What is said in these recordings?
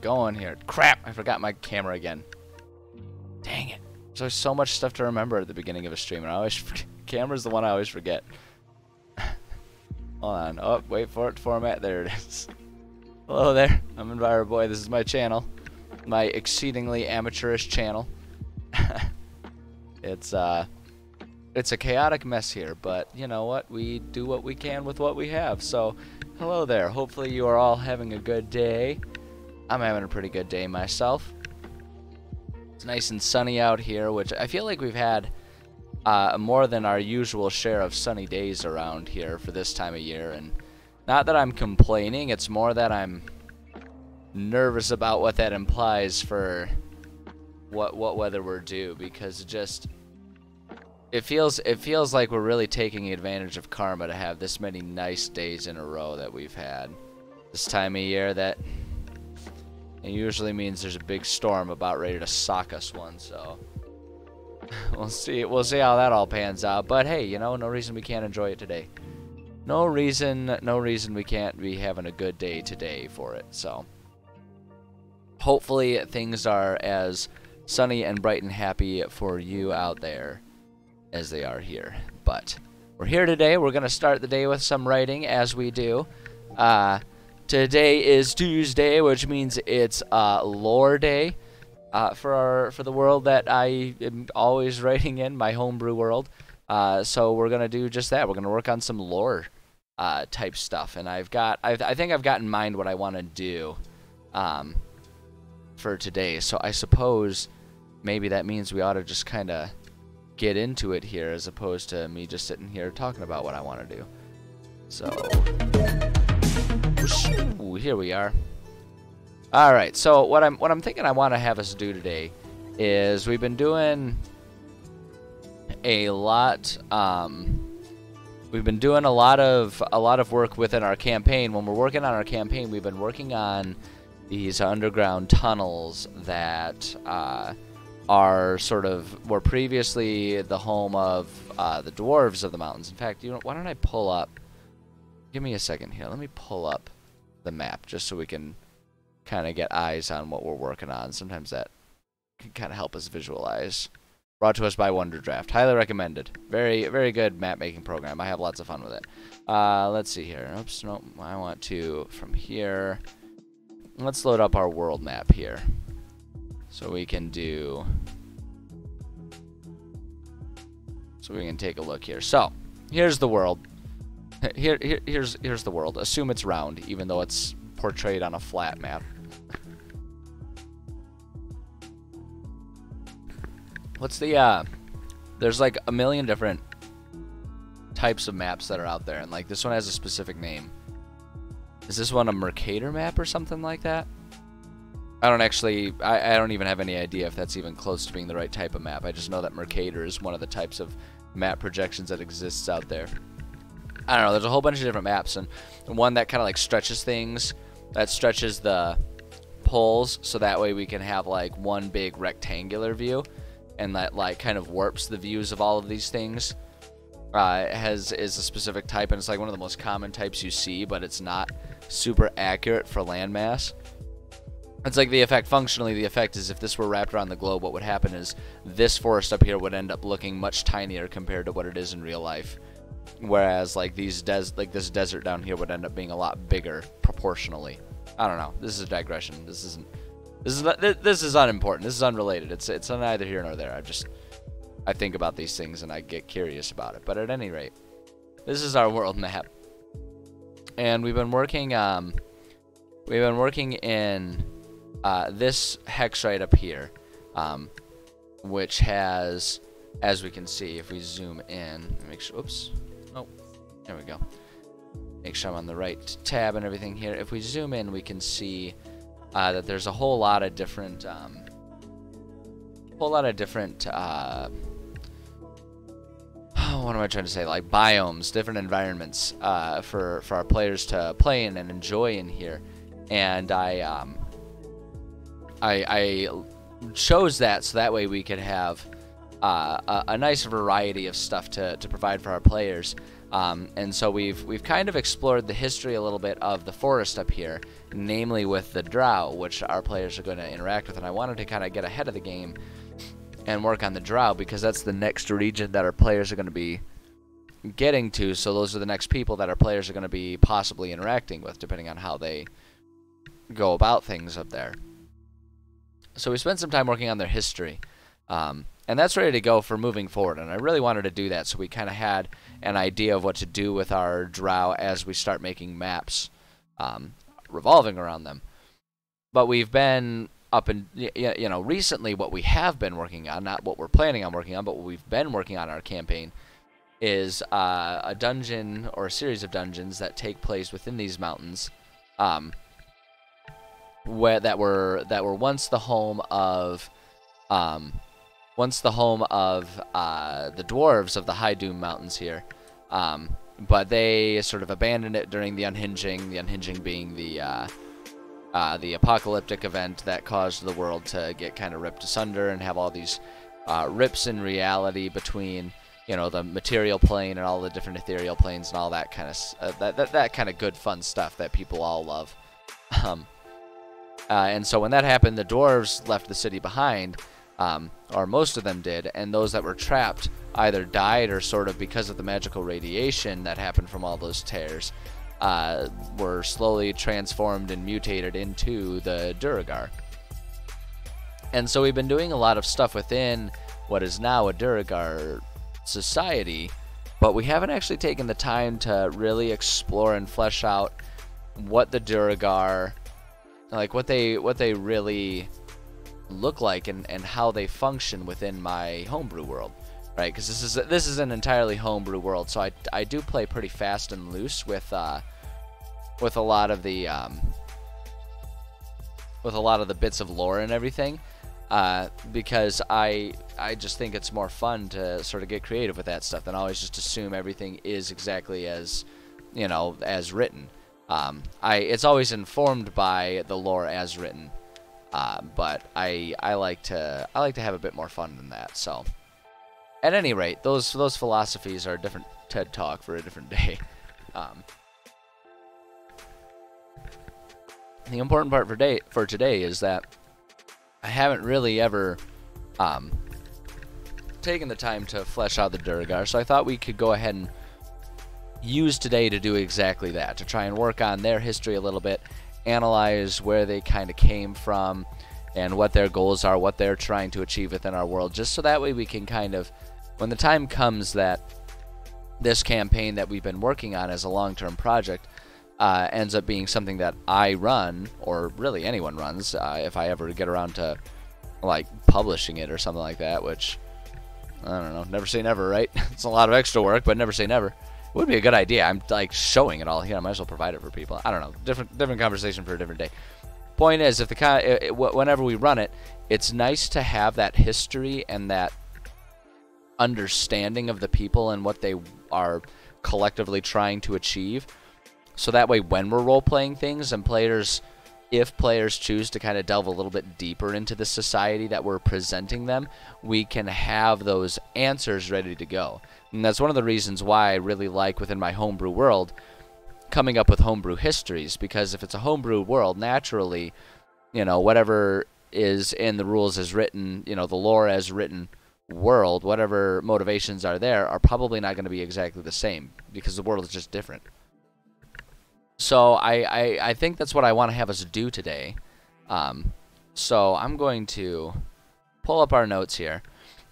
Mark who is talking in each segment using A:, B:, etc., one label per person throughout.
A: going here? Crap! I forgot my camera again. Dang it. There's so much stuff to remember at the beginning of a stream, and I always forget. Camera's the one I always forget. Hold on. Oh, wait for it to format. There it is. Hello there. I'm EnviroBoy. This is my channel. My exceedingly amateurish channel. It's a chaotic mess here, but you know what? We do what we can with what we have. So, hello there. Hopefully you are all having a good day. I'm having a pretty good day myself. It's nice and sunny out here, which I feel like we've had more than our usual share of sunny days around here for this time of year. And not that I'm complaining, it's more that I'm nervous about what that implies for what weather we're due, because it feels like we're really taking advantage of karma to have this many nice days in a row that we've had this time of year. That it usually means there's a big storm about ready to sock us one. So we'll see how that all pans out. But hey, you know, no reason we can't enjoy it today. No reason we can't be having a good day today for it. So hopefully things are as sunny and bright and happy for you out there as they are here. But we're here today. We're going to start the day with some writing, as we do. Today is Tuesday, which means it's lore day for the world that I am always writing in, my homebrew world. So we're going to do just that. We're going to work on some lore type stuff. And I think I've got in mind what I want to do for today. So I suppose maybe that means we ought to just kind of get into it here, as opposed to me just sitting here talking about what I want to do. So ooh, here we are. All right. So what I'm thinking I want to have us do today is we've been doing a lot. We've been doing a lot of work within our campaign. When we're working on our campaign, we've been working on these underground tunnels that are were previously the home of the dwarves of the mountains. In fact, why don't I pull up? Give me a second here. Let me pull up the map just so we can kind of get eyes on what we're working on. Sometimes that can kind of help us visualize. Brought to us by Wonderdraft. Highly recommended. Very, very good map making program. I have lots of fun with it. Let's see here. Oops, no. I want to from here. Let's load up our world map here, so we can do. So we can take a look here. So here's the world. Here's the world. Assume it's round, even though it's portrayed on a flat map. What's the there's like a million different types of maps that are out there, and like this one has a specific name. Is this one a Mercator map or something like that? I don't even have any idea if that's even close to being the right type of map. I just know that Mercator is one of the types of map projections that exists out there. I don't know, there's a whole bunch of different maps, and one that kind of like stretches things, that stretches the poles, so that way we can have like one big rectangular view, and that like kind of warps the views of all of these things. Is a specific type, and it's like one of the most common types you see, but it's not super accurate for landmass. It's like the effect, functionally, the effect is if this were wrapped around the globe, what would happen is this forest up here would end up looking much tinier compared to what it is in real life. Whereas like this desert down here would end up being a lot bigger proportionally. I don't know. This is a digression. This is unimportant. This is unrelated. It's neither here nor there. I think about these things and I get curious about it. But at any rate, this is our world map, and we've been working in this hex right up here, which has, as we can see, if we zoom in, make sure. Oops. Oh, there we go. Make sure I'm on the right tab and everything here. If we zoom in, we can see that there's a whole lot of different, what am I trying to say? Like biomes, different environments for our players to play in and enjoy in here. And I chose that so that way we could have a nice variety of stuff to provide for our players. And so we've kind of explored the history a little bit of the forest up here, namely with the Drow, which our players are going to interact with. And I wanted to kind of get ahead of the game and work on the Drow, because that's the next region that our players are going to be getting to. So those are the next people that our players are going to be possibly interacting with, depending on how they go about things up there. So we spent some time working on their history. And that's ready to go for moving forward, and I really wanted to do that so we kind of had an idea of what to do with our Drow as we start making maps revolving around them. But we've been up in, you know, recently what we have been working on, not what we're planning on working on, but what we've been working on in our campaign is a dungeon, or a series of dungeons that take place within these mountains, where that were once the home of the dwarves of the High Doom Mountains here, but they sort of abandoned it during the unhinging. The unhinging being the apocalyptic event that caused the world to get kind of ripped asunder and have all these rips in reality between, you know, the material plane and all the different ethereal planes and all that kind of that kind of good fun stuff that people all love. And so when that happened, the dwarves left the city behind. Or most of them did, and those that were trapped either died or sort of because of the magical radiation that happened from all those tears, were slowly transformed and mutated into the Duergar. And so we've been doing a lot of stuff within what is now a Duergar society, but we haven't actually taken the time to really explore and flesh out what the Duergar, like what they really look like and how they function within my homebrew world, right? Because this is an entirely homebrew world, so I do play pretty fast and loose with a lot of the bits of lore and everything, because I just think it's more fun to sort of get creative with that stuff than always just assume everything is exactly as, you know, as written. It's always informed by the lore as written. But I like to have a bit more fun than that. So, at any rate, those philosophies are a different TED Talk for a different day. The important part for today is that I haven't really ever taken the time to flesh out the Duergar, so I thought we could go ahead and use today to do exactly that, to try and work on their history a little bit, analyze where they kind of came from and what their goals are, what they're trying to achieve within our world, just so that way we can kind of, when the time comes that this campaign that we've been working on as a long-term project ends up being something that I run, or really anyone runs, if I ever get around to like publishing it or something like that, which, I don't know, never say never, right? It's a lot of extra work, but never say never. It would be a good idea. I'm like showing it all here. I might as well provide it for people. I don't know. Different conversation for a different day. Point is, if whenever we run it, it's nice to have that history and that understanding of the people and what they are collectively trying to achieve. So that way, when we're role-playing things and if players choose to kind of delve a little bit deeper into the society that we're presenting them, we can have those answers ready to go. And that's one of the reasons why I really like, within my homebrew world, coming up with homebrew histories, because if it's a homebrew world, naturally, you know, whatever is in the rules as written, you know, the lore as written world, whatever motivations are there, are probably not going to be exactly the same, because the world is just different. So I think that's what I want to have us do today. So I'm going to pull up our notes here.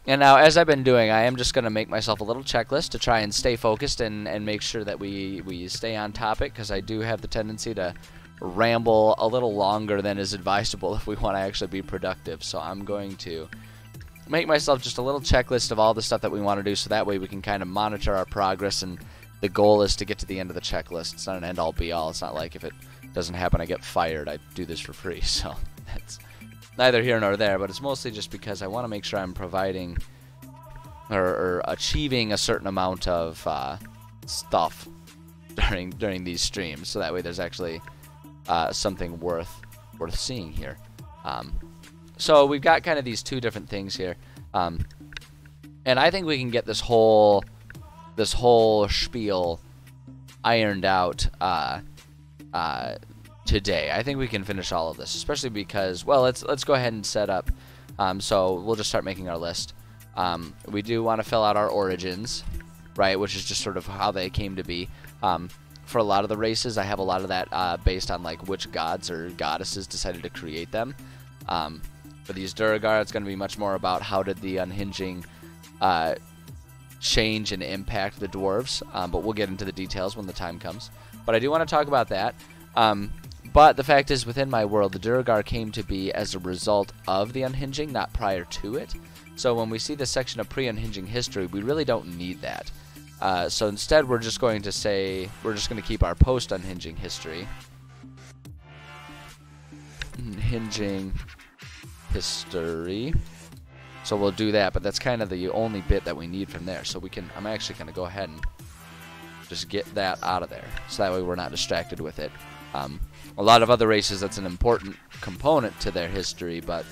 A: And now, as I've been doing, I am just going to make myself a little checklist to try and stay focused and make sure that we stay on topic, because I do have the tendency to ramble a little longer than is advisable if we want to actually be productive. So I'm going to make myself just a little checklist of all the stuff that we want to do, so that way we can kind of monitor our progress, and the goal is to get to the end of the checklist. It's not an end-all be-all. It's not like if it doesn't happen I get fired. I do this for free, so that's neither here nor there, but it's mostly just because I want to make sure I'm providing or achieving a certain amount of stuff during these streams, so that way there's actually something worth seeing here. So we've got kind of these two different things here, and I think we can get this whole this whole spiel ironed out today. I think we can finish all of this, especially because, well, let's go ahead and set up. So we'll just start making our list. We do want to fill out our origins, right, which is just sort of how they came to be. For a lot of the races, I have a lot of that based on like which gods or goddesses decided to create them. For these Duergar, it's going to be much more about how did the unhinging change and impact the dwarves, but we'll get into the details when the time comes. But I do want to talk about that. But the fact is, within my world, the Duergar came to be as a result of the unhinging, not prior to it. So when we see this section of pre-unhinging history, we really don't need that. So instead, we're just going to say, we're just going to keep our post-unhinging history. Unhinging history. So we'll do that, but that's kind of the only bit that we need from there. So we can, I'm actually going to go ahead and just get that out of there. So that way we're not distracted with it. A lot of other races, that's an important component to their history, but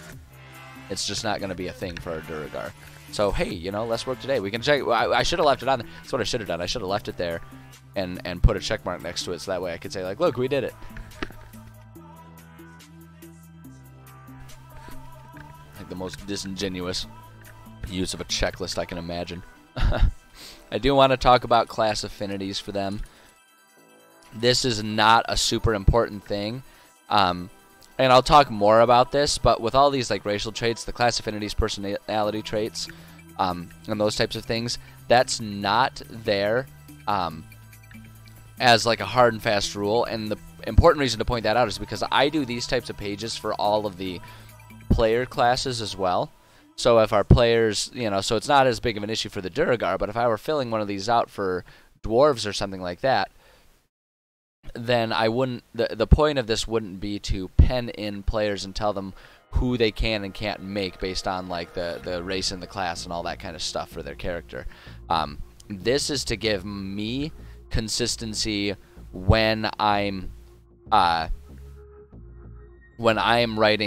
A: it's just not going to be a thing for our Duergar. So, hey, you know, less work today. We can check. I should have left it on. That's what I should have done. I should have left it there and put a check mark next to it so that way I could say, like, look, we did it. Like the most disingenuous use of a checklist I can imagine. I do want to talk about class affinities for them. This is not a super important thing. And I'll talk more about this, but with all these like racial traits, the class affinities, personality traits, and those types of things, that's not there as like a hard and fast rule. And the important reason to point that out is because I do these types of pages for all of the player classes as well. So if our players, you know, so it's not as big of an issue for the Duergar, but if I were filling one of these out for dwarves or something like that, then I wouldn't, the point of this wouldn't be to pen in players and tell them who they can and can't make based on like the race and the class and all that kind of stuff for their character. This is to give me consistency when I'm writing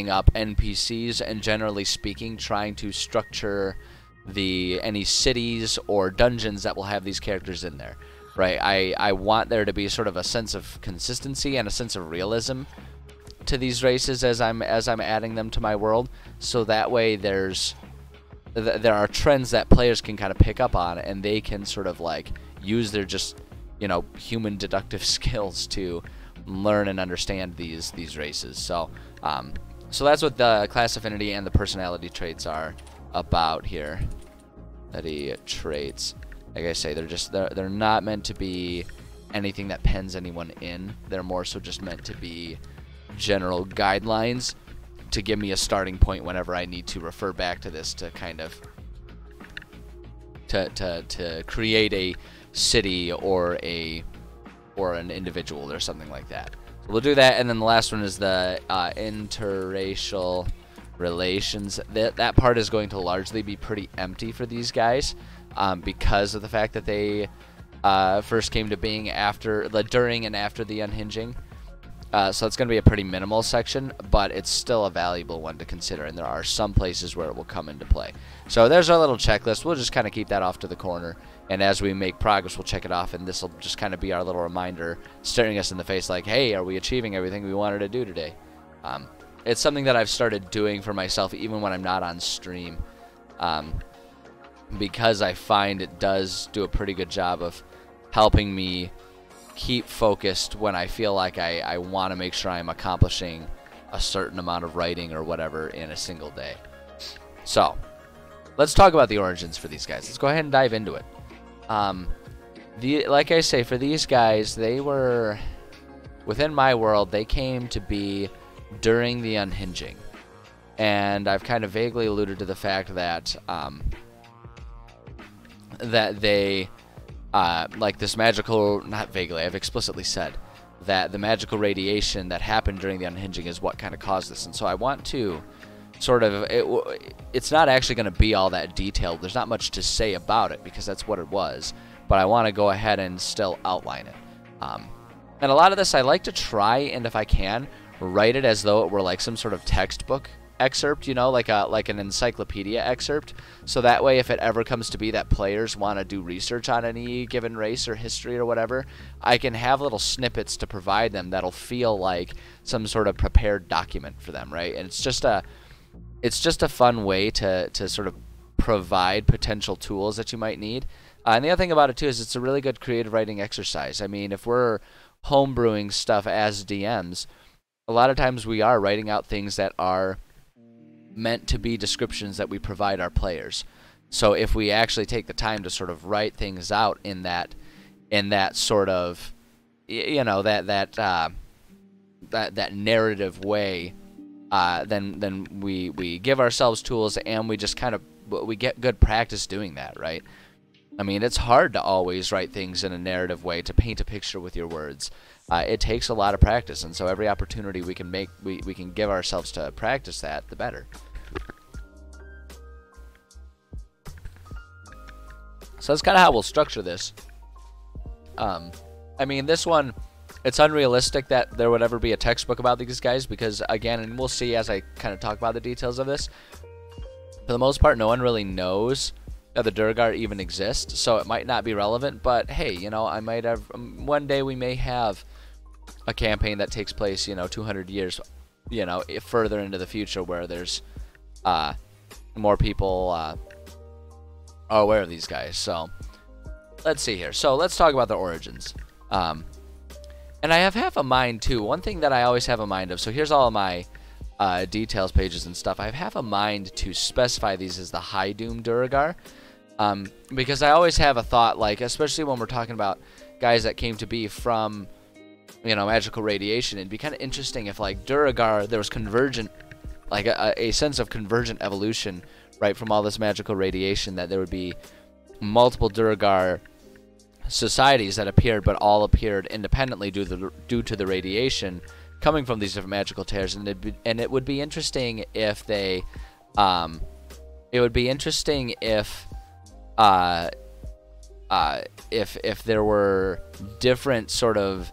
A: up NPCs and generally speaking trying to structure any cities or dungeons that will have these characters in there. Right, I want there to be sort of a sense of consistency and a sense of realism to these races as I'm adding them to my world, so that way there are trends that players can kind of pick up on, and they can sort of like use their just, you know, human deductive skills to learn and understand these races. So so that's what the class affinity and the personality traits are about here. The traits. Like I say, they're not meant to be anything that pens anyone in. They're more so just meant to be general guidelines to give me a starting point whenever I need to refer back to this to kind of to create a city or an individual or something like that. So we'll do that, and then the last one is the interracial relations. That part is going to largely be pretty empty for these guys. Because of the fact that they first came to being during and after the unhinging. So it's going to be a pretty minimal section, but it's still a valuable one to consider, and there are some places where it will come into play. So there's our little checklist. We'll just kind of keep that off to the corner, and as we make progress, we'll check it off, and this will just kind of be our little reminder, staring us in the face like, hey, are we achieving everything we wanted to do today? It's something that I've started doing for myself even when I'm not on stream. Because I find it does do a pretty good job of helping me keep focused when I feel like I want to make sure I'm accomplishing a certain amount of writing or whatever in a single day. So, let's talk about the origins for these guys. Let's go ahead and dive into it. Like I say, for these guys, they were, within my world, they came to be during the unhinging. And I've kind of vaguely alluded to the fact that that they, like this magical, not vaguely, I've explicitly said that the magical radiation that happened during the unhinging is what kind of caused this. And so I want to sort of, it's not actually going to be all that detailed. There's not much to say about it because that's what it was. But I want to go ahead and still outline it. And a lot of this I like to try, and if I can, write it as though it were like some sort of textbook excerpt, you know, like an encyclopedia excerpt. So that way, if it ever comes to be that players want to do research on any given race or history or whatever, I can have little snippets to provide them that'll feel like some sort of prepared document for them, right? And it's just a fun way to sort of provide potential tools that you might need. And the other thing about it too is it's a really good creative writing exercise. I mean, if we're homebrewing stuff as DMs, a lot of times we are writing out things that are meant to be descriptions that we provide our players. So if we actually take the time to sort of write things out in that sort of, you know, that narrative way, then we give ourselves tools, and we just kind of we get good practice doing that, right? I mean, it's hard to always write things in a narrative way, to paint a picture with your words. It takes a lot of practice, and so every opportunity we can give ourselves to practice that, the better. So that's kind of how we'll structure this. I mean, this one, it's unrealistic that there would ever be a textbook about these guys, because, again, and we'll see as I kind of talk about the details of this, for the most part, no one really knows that the Duergar even exist, so it might not be relevant. But hey, you know, I might have one day we may have a campaign that takes place, you know, 200 years, you know, further into the future, where there's more people are aware of these guys. So let's see here. So let's talk about their origins. And I have half a mind too. One thing that I always have a mind of. So here's all of my details pages and stuff. I have a mind to specify these as the High Doom Duergar, because I always have a thought, like, especially when we're talking about guys that came to be from, you know, magical radiation, it'd be kind of interesting if, like, Duergar, there was convergent, like a sense of convergent evolution, right, from all this magical radiation, that there would be multiple Duergar societies that appeared, but all appeared independently due to the radiation coming from these different magical tears. And it would be interesting if they, if there were different sort of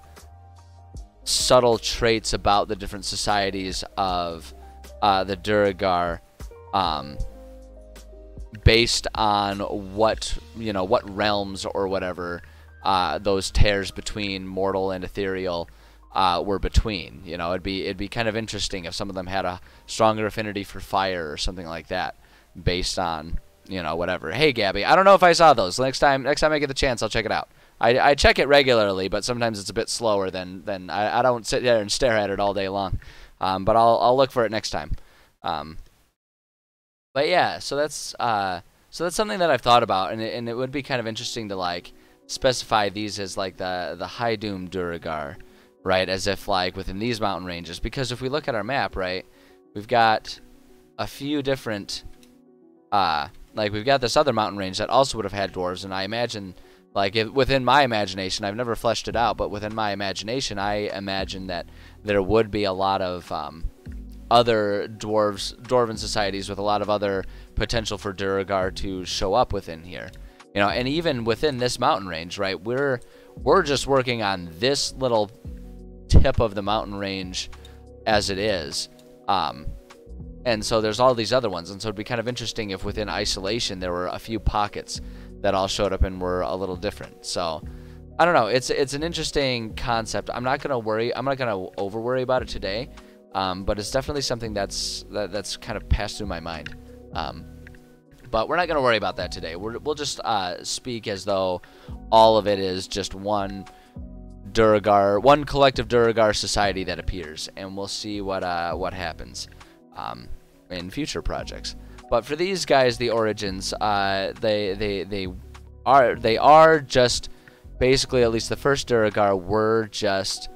A: subtle traits about the different societies of the Duergar, based on what realms or whatever those tears between mortal and ethereal were between. You know, it'd be kind of interesting if some of them had a stronger affinity for fire or something like that, based on, you know, whatever. Hey, Gabby, I don't know if I saw those. Next time I get the chance, I'll check it out. I check it regularly, but sometimes it's a bit slower than I don't sit there and stare at it all day long. But I'll look for it next time. But yeah, so that's something that I've thought about, and it would be kind of interesting to, like, specify these as, like, the High Doom Duergar, right? As if, like, within these mountain ranges, because if we look at our map, right, we've got a few different, like, we've got this other mountain range that also would have had dwarves, and I imagine, like, within my imagination, I've never fleshed it out, but within my imagination, I imagine that there would be a lot of other dwarven societies with a lot of other potential for Duergar to show up within here. You know, and even within this mountain range, right, we're just working on this little tip of the mountain range as it is. And so there's all these other ones, and so it'd be kind of interesting if within isolation there were a few pockets that all showed up and were a little different. So I don't know, it's an interesting concept. I'm not gonna over worry about it today, but it's definitely something that's kind of passed through my mind. But we're not gonna worry about that today. We'll just speak as though all of it is just one collective Duergar society that appears, and we'll see what happens in future projects. But for these guys, the origins, they are just basically, at least the first Duergar were just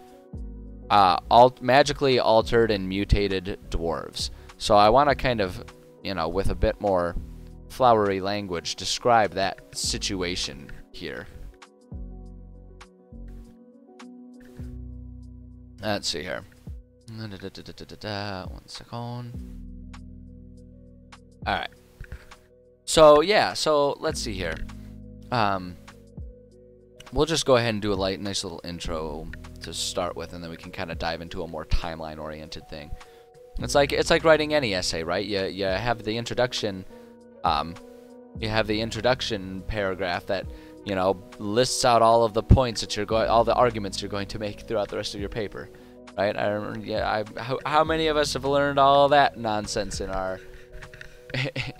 A: magically altered and mutated dwarves. So I want to kind of, you know, with a bit more flowery language, describe that situation here. Let's see here. 1 second. Alright. So, yeah, so let's see here. We'll just go ahead and do a nice little intro to start with, and then we can kind of dive into a more timeline-oriented thing. It's like writing any essay, right? You have the introduction, you have the introduction paragraph that, you know, lists out all of the points that all the arguments you're going to make throughout the rest of your paper, right? I remember, yeah, how many of us have learned all that nonsense in our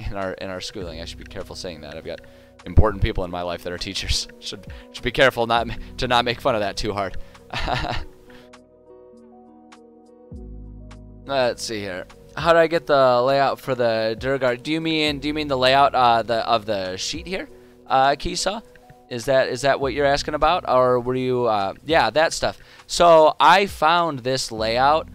A: in our schooling? I should be careful saying that. I've got important people in my life that are teachers. Should be careful not make fun of that too hard. Let's see here. How do I get the layout for the Duergar? Do you mean the layout of the sheet here, Kisa? Is that what you're asking about, or were you yeah, that stuff? So I found this layout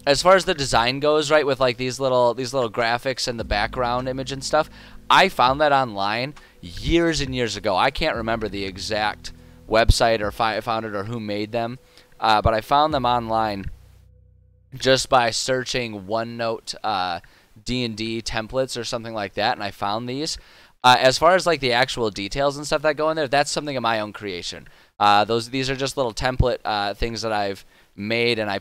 A: as far as the design goes, right, with like these little graphics and the background image and stuff. I found that online years and years ago. I can't remember the exact website or if I found it or who made them, but I found them online just by searching OneNote D&D templates or something like that, and I found these. As far as like the actual details and stuff that go in there, that's something of my own creation. These are just little template things that I've made, and I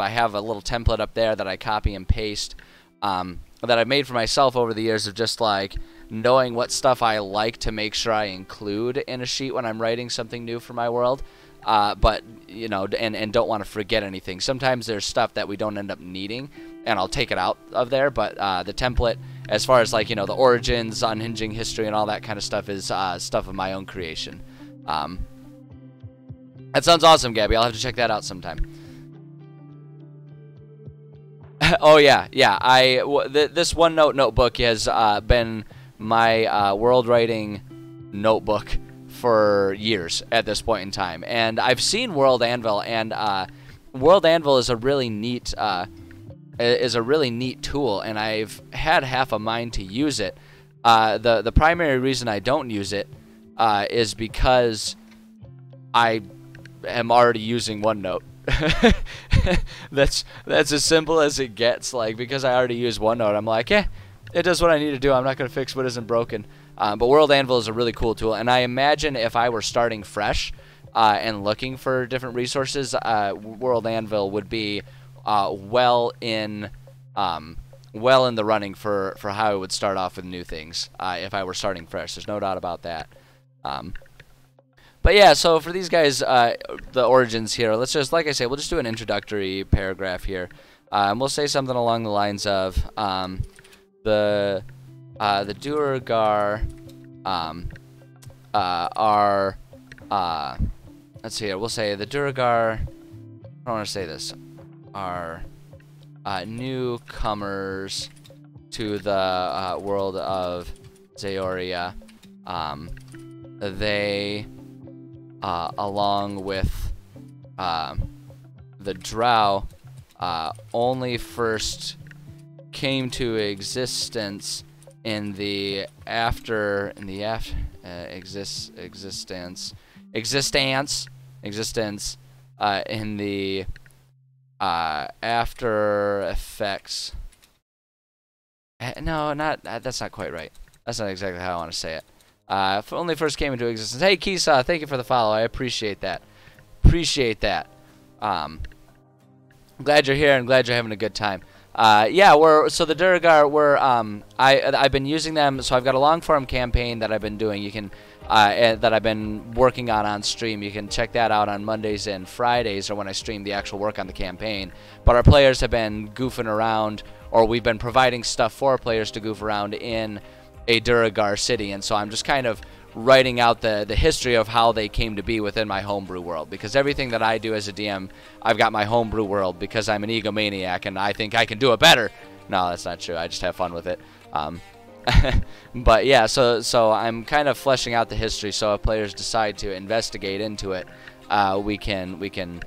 A: have a little template up there that I copy and paste that I've made for myself over the years of just like knowing what stuff I like to make sure I include in a sheet when I'm writing something new for my world. But, you know, and don't want to forget anything. Sometimes there's stuff that we don't end up needing, and I'll take it out of there. But the template, as far as, like, you know, the origins, unhinging history, and all that kind of stuff is stuff of my own creation. That sounds awesome, Gabby. I'll have to check that out sometime. Oh, yeah. This OneNote notebook has been my world writing notebook for years at this point in time, and I've seen World Anvil, and World Anvil is a really neat tool, and I've had half a mind to use it. The primary reason I don't use it is because I am already using OneNote. That's as simple as it gets. Like, because I already use OneNote, I'm like, it does what I need to do. I'm not going to fix what isn't broken. But World Anvil is a really cool tool, and I imagine if I were starting fresh and looking for different resources, World Anvil would be well in the running for how I would start off with new things if I were starting fresh. There's no doubt about that. But yeah, so for these guys, the origins here, let's just, like I say, we'll just do an introductory paragraph here. And we'll say something along the lines of the Duergar are let's see here. We'll say the Duergar. I don't want to say this. Are newcomers to the world of Zeoria. They, along with the Drow, only first came to existence in the after effects. No, that's not quite right. That's not exactly how I want to say it. Only first came into existence. Hey, Kisa, thank you for the follow. I appreciate that. Glad you're here and glad you're having a good time. Yeah, so the Duergar I've been using them. So I've got a long form campaign that I've been doing. You can that I've been working on stream. You can check that out on Mondays and Fridays, or when I stream the actual work on the campaign. But our players have been goofing around, or we've been providing stuff for players to goof around in a Duergar city, and so I'm just kind of writing out the history of how they came to be within my homebrew world, because everything that I do as a DM, I've got my homebrew world because I'm an egomaniac and I think I can do it better. No, that's not true. I just have fun with it. But yeah, so I'm kind of fleshing out the history, so if players decide to investigate into it, we can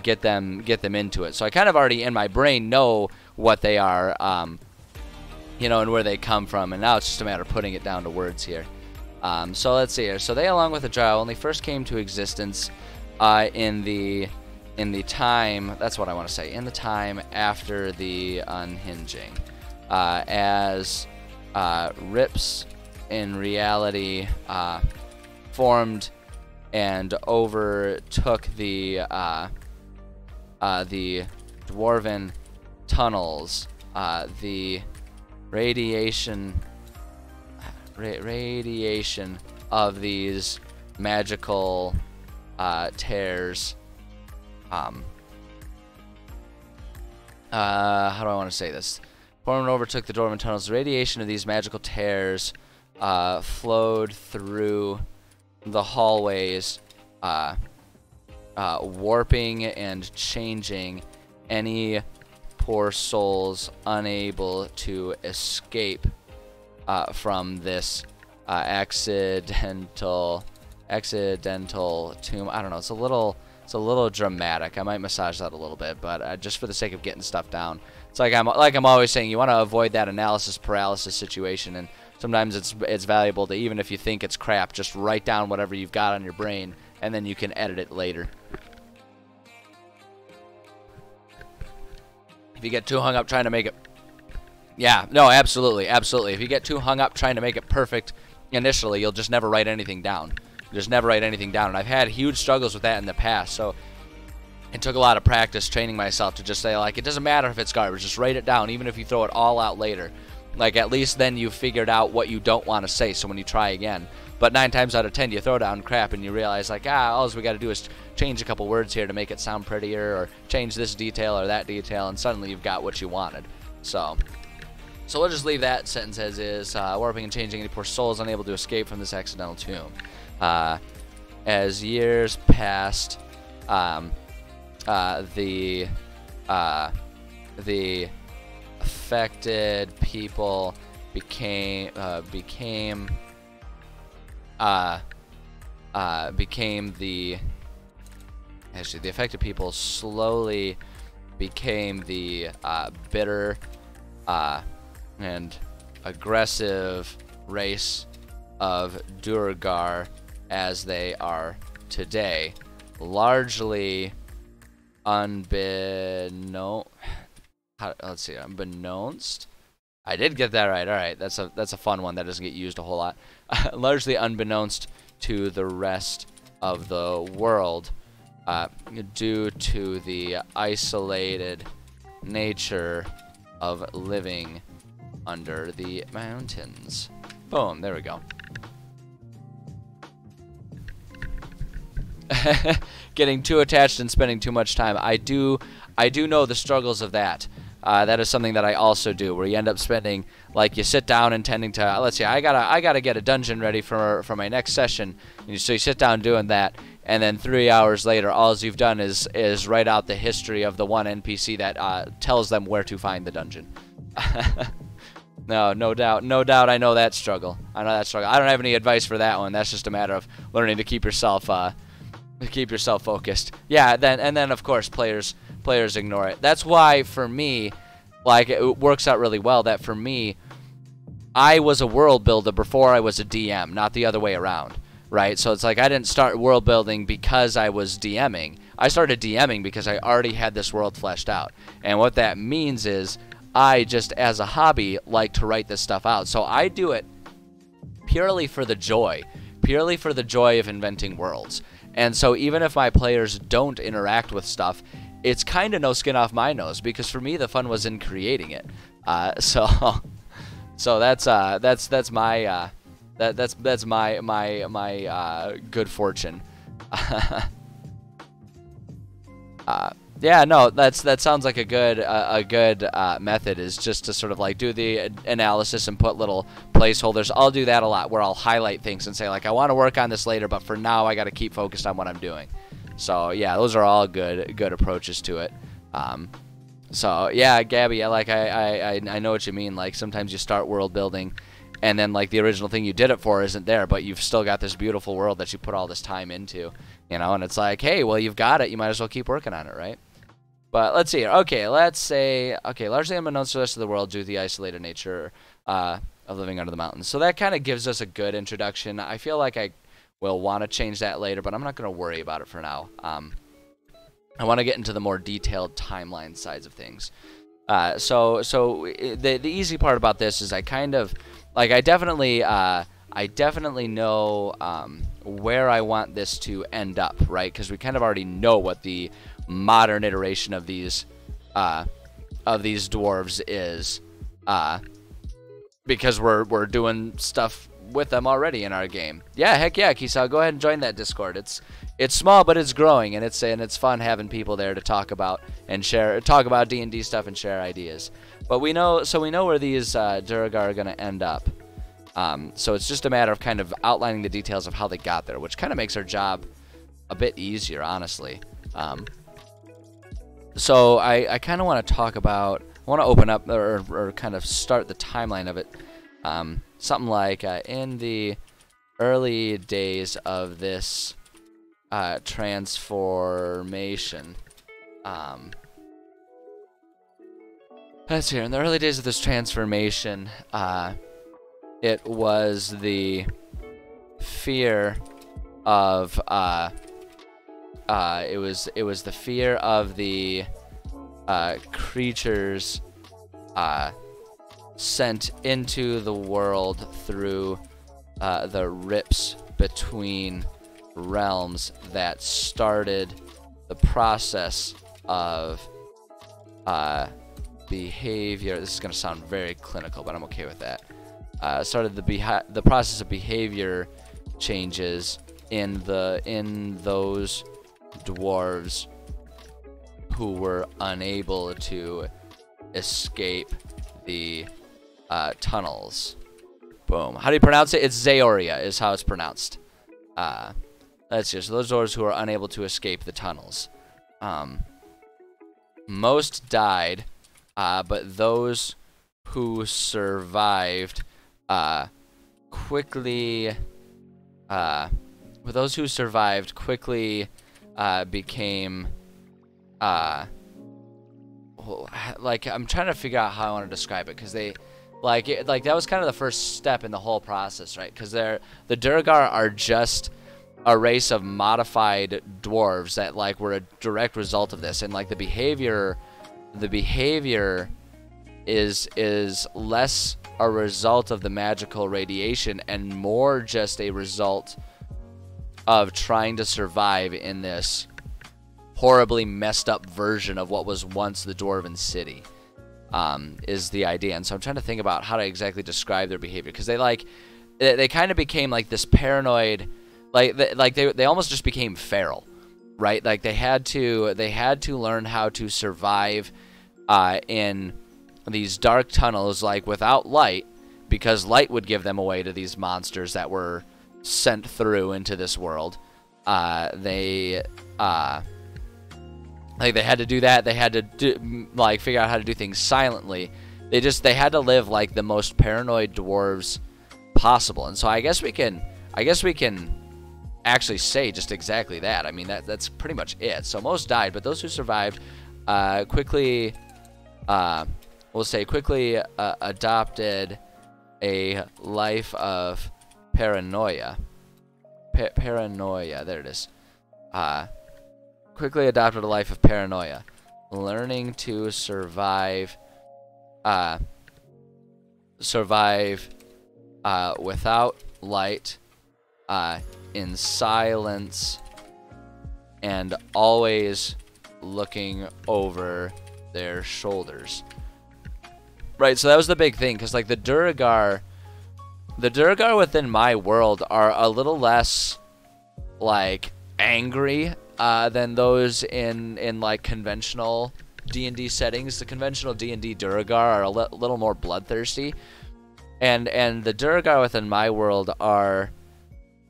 A: get them into it. So I kind of already in my brain know what they are, you know, and where they come from, and now it's just a matter of putting it down to words here. So let's see here. So they, along with the Drow, only first came to existence in the time. That's what I want to say. In the time after the unhinging, as rips in reality formed and overtook the dwarven tunnels, the radiation of these magical tears. How do I want to say this? Foreman overtook the Dwarven tunnels. The radiation of these magical tears flowed through the hallways, warping and changing any poor souls unable to escape from this accidental tomb. I don't know. It's a little dramatic. I might massage that a little bit, but just for the sake of getting stuff down, it's like I'm always saying, you want to avoid that analysis paralysis situation, and sometimes it's valuable to, even if you think it's crap, just write down whatever you've got on your brain, and then you can edit it later. If you get too hung up trying to make it, yeah, no, absolutely. If you get too hung up trying to make it perfect initially, you'll just never write anything down. And I've had huge struggles with that in the past, so it took a lot of practice training myself to just say, like, it doesn't matter if it's garbage, just write it down, even if you throw it all out later. Like, at least then you figured out what you don't want to say, so when you try again. But 9 times out of 10, you throw down crap and you realize, like, all we got to do is change a couple words here to make it sound prettier, or change this detail or that detail, and suddenly you've got what you wanted. So we'll just leave that sentence as is. Warping and changing any poor souls unable to escape from this accidental tomb. As years passed, the affected people became the affected people slowly became the bitter and aggressive race of Duergar as they are today, largely unbeknownst. I did get that right. All right, that's a fun one that doesn't get used a whole lot. Largely unbeknownst to the rest of the world, due to the isolated nature of living under the mountains. Boom, there we go. Getting too attached and spending too much time. I do know the struggles of that. That is something that I also do, where you end up spending, like, you sit down intending to, let's see, I gotta get a dungeon ready for my next session. And so you sit down doing that, and then 3 hours later, all you've done is write out the history of the one NPC that tells them where to find the dungeon. No doubt. I know that struggle. I don't have any advice for that one. That's just a matter of learning to keep yourself focused. Yeah. Then of course players ignore it. That's why for me, like, it works out really well that for me, I was a world builder before I was a DM, not the other way around, right? So it's like I didn't start world building because I was DMing. I started DMing because I already had this world fleshed out. And what that means is I just, as a hobby, like to write this stuff out. So I do it purely for the joy of inventing worlds. And so even if my players don't interact with stuff, it's kind of no skin off my nose, because for me the fun was in creating it. So that's my good fortune. Yeah, no, that sounds like a good method, is just to sort of like do the analysis and put little placeholders. I'll do that a lot, where I'll highlight things and say, like, I want to work on this later, but for now I got to keep focused on what I'm doing. So yeah, those are all good approaches to it. So yeah, Gabby, I know what you mean. Like, sometimes you start world building, and then, like, the original thing you did it for isn't there, but you've still got this beautiful world that you put all this time into, you know, and it's like, hey, well, you've got it, you might as well keep working on it, right? But let's see here. Okay, let's say, largely unbeknownst to the rest of the world due to the isolated nature of living under the mountains. So that kind of gives us a good introduction. I feel like I will want to change that later, but I'm not going to worry about it for now. I want to get into the more detailed timeline sides of things. So the easy part about this is I kind of, like, I definitely know where I want this to end up, right? Because we kind of already know what the modern iteration of these these dwarves is, because we're doing stuff with them already in our game. Yeah, heck yeah, Kisao, go ahead and join that Discord. It's small, but it's growing, and it's fun having people there to talk about D&D stuff and share ideas. But we know where these Duergar are gonna end up. So it's just a matter of kind of outlining the details of how they got there, which kind of makes our job a bit easier, honestly. So I kind of want to talk about, I want to open up or kind of start the timeline of it. Something like in the early days of this transformation. Let's see, in the early days of this transformation, it was the fear of it was the fear of the creatures sent into the world through the rips between realms that started the process of behavior. This is going to sound very clinical, but I'm okay with that. Started the process of behavior changes in those dwarves who were unable to escape the tunnels. Boom. How do you pronounce it? It's Zaoria is how it's pronounced. That's just those dwarves who are unable to escape the tunnels. Most died, but those who survived quickly became like, I'm trying to figure out how I want to describe it, because they like that was kind of the first step in the whole process, right? Because the Duergar are just a race of modified dwarves that like were a direct result of this, and like the behavior is less a result of the magical radiation and more just a result of trying to survive in this horribly messed up version of what was once the Dwarven City, is the idea. And so I'm trying to think about how to exactly describe their behavior, because they kind of became like this paranoid, they almost just became feral, right? Like they had to learn how to survive in these dark tunnels, like without light, because light would give them away to these monsters that were sent through into this world. They had to do that. They had to figure out how to do things silently. They had to live like the most paranoid dwarves possible. And so I guess we can actually say just exactly that. I mean, that's pretty much it. So most died, but those who survived quickly adopted a life of paranoia. Paranoia, there it is. Quickly adopted a life of paranoia, learning to survive without light, in silence, and always looking over their shoulders. Right, so that was the big thing, because like the Duergar within my world are a little less like angry than those in like conventional D&D settings. The conventional D&D Duergar are a little more bloodthirsty, and the Duergar within my world are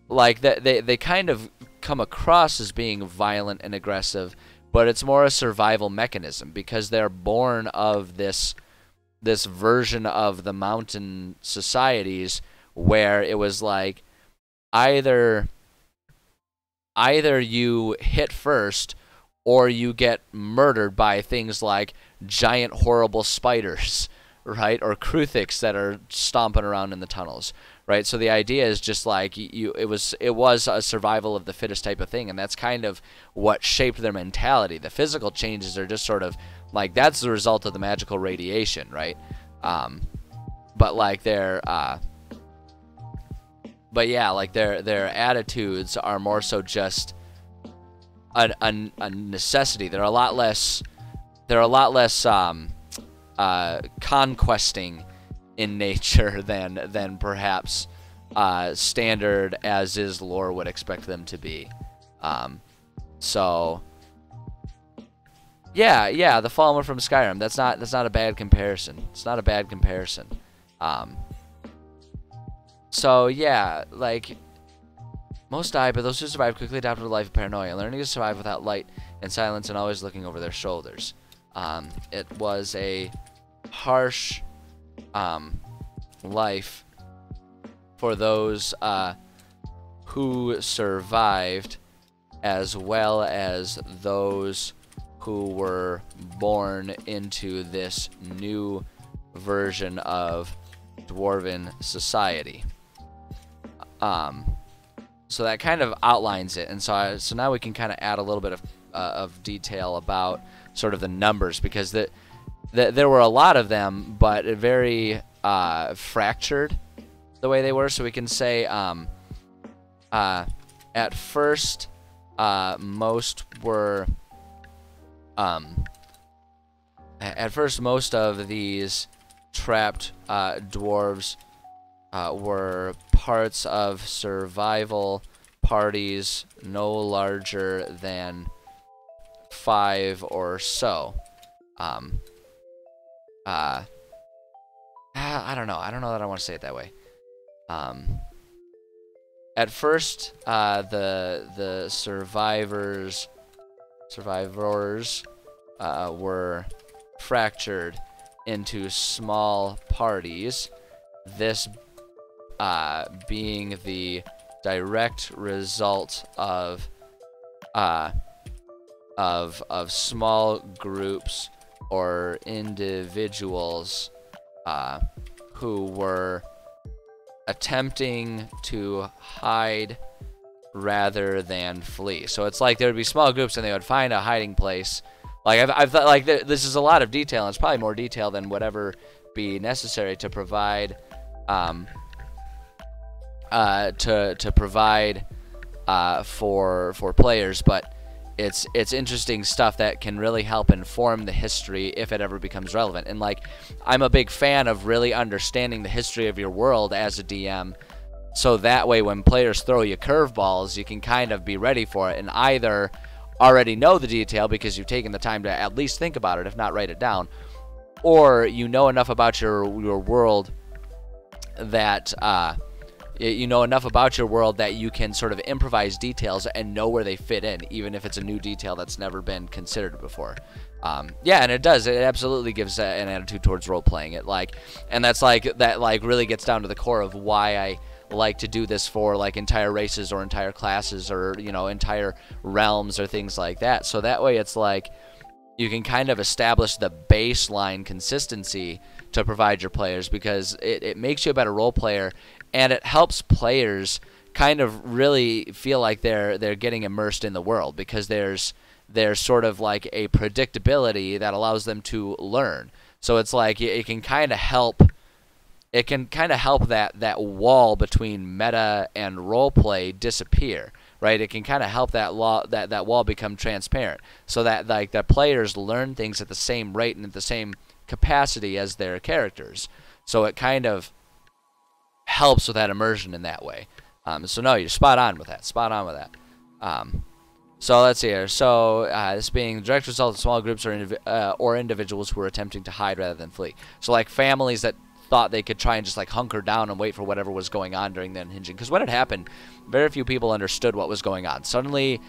A: like they kind of come across as being violent and aggressive, but it's more a survival mechanism, because they're born of this version of the mountain societies where it was like either you hit first or you get murdered by things like giant horrible spiders, right? Or Kruthiks that are stomping around in the tunnels, right? So the idea is just like it was a survival of the fittest type of thing, and that's kind of what shaped their mentality. The physical changes are just sort of like that's the result of the magical radiation, right? But like their attitudes are more so just a necessity. They're a lot less conquesting in nature than perhaps standard as is lore would expect them to be. So yeah, the Fallen from Skyrim. That's not a bad comparison. It's not a bad comparison. So yeah, like, most die, but those who survive quickly adapt to a life of paranoia, learning to survive without light and silence and always looking over their shoulders. It was a harsh life for those who survived, as well as those who were born into this new version of dwarven society. So that kind of outlines it, and so now we can kind of add a little bit of detail about sort of the numbers, because there were a lot of them, but very fractured the way they were. So we can say at first most of these trapped dwarves were parts of survival parties no larger than 5 or so. I don't know that I want to say it that way. At first, the survivors were fractured into small parties. This being the direct result of small groups or individuals who were attempting to hide rather than flee. So it's like there would be small groups and they would find a hiding place. Like I've thought, like, this is a lot of detail, and it's probably more detail than would ever be necessary to provide to provide for players, but it's interesting stuff that can really help inform the history if it ever becomes relevant. And like, I'm a big fan of really understanding the history of your world as a DM, so that way when players throw you curveballs, you can kind of be ready for it and either already know the detail because you've taken the time to at least think about it, if not write it down, or you know enough about your world that that you can sort of improvise details and know where they fit in, even if it's a new detail that's never been considered before. Yeah, and it absolutely gives an attitude towards role playing. And that's really gets down to the core of why I like to do this for like entire races or entire classes or entire realms or things like that. So that way it's like you can kind of establish the baseline consistency to provide your players, because it makes you a better role player, and it helps players kind of really feel like they're getting immersed in the world, because there's sort of like a predictability that allows them to learn. So it's like it can kind of help that wall between meta and roleplay disappear, right? It can kind of help that wall become transparent, so that like the players learn things at the same rate and at the same capacity as their characters. So it kind of helps with that immersion in that way. So no, you're spot on with that. So let's see here. So this being the direct result of small groups or individuals who are attempting to hide rather than flee. So like families that thought they could try and just like hunker down and wait for whatever was going on during the unhinging. Because when it happened, very few people understood what was going on. Suddenly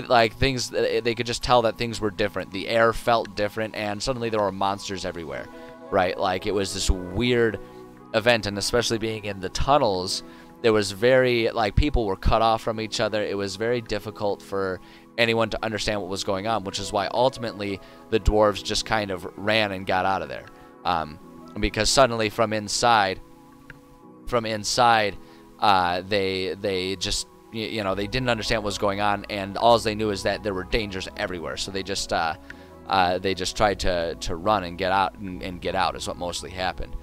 A: like things, they could just tell that things were different. The air felt different, and suddenly there were monsters everywhere, right? Like it was this weird event, and especially being in the tunnels, there was people were cut off from each other. It was very difficult for anyone to understand what was going on, which is why ultimately the dwarves just kind of ran and got out of there. Because suddenly from inside, they just, they didn't understand what was going on, and all they knew is that there were dangers everywhere. So they just tried to run and get out, and get out is what mostly happened.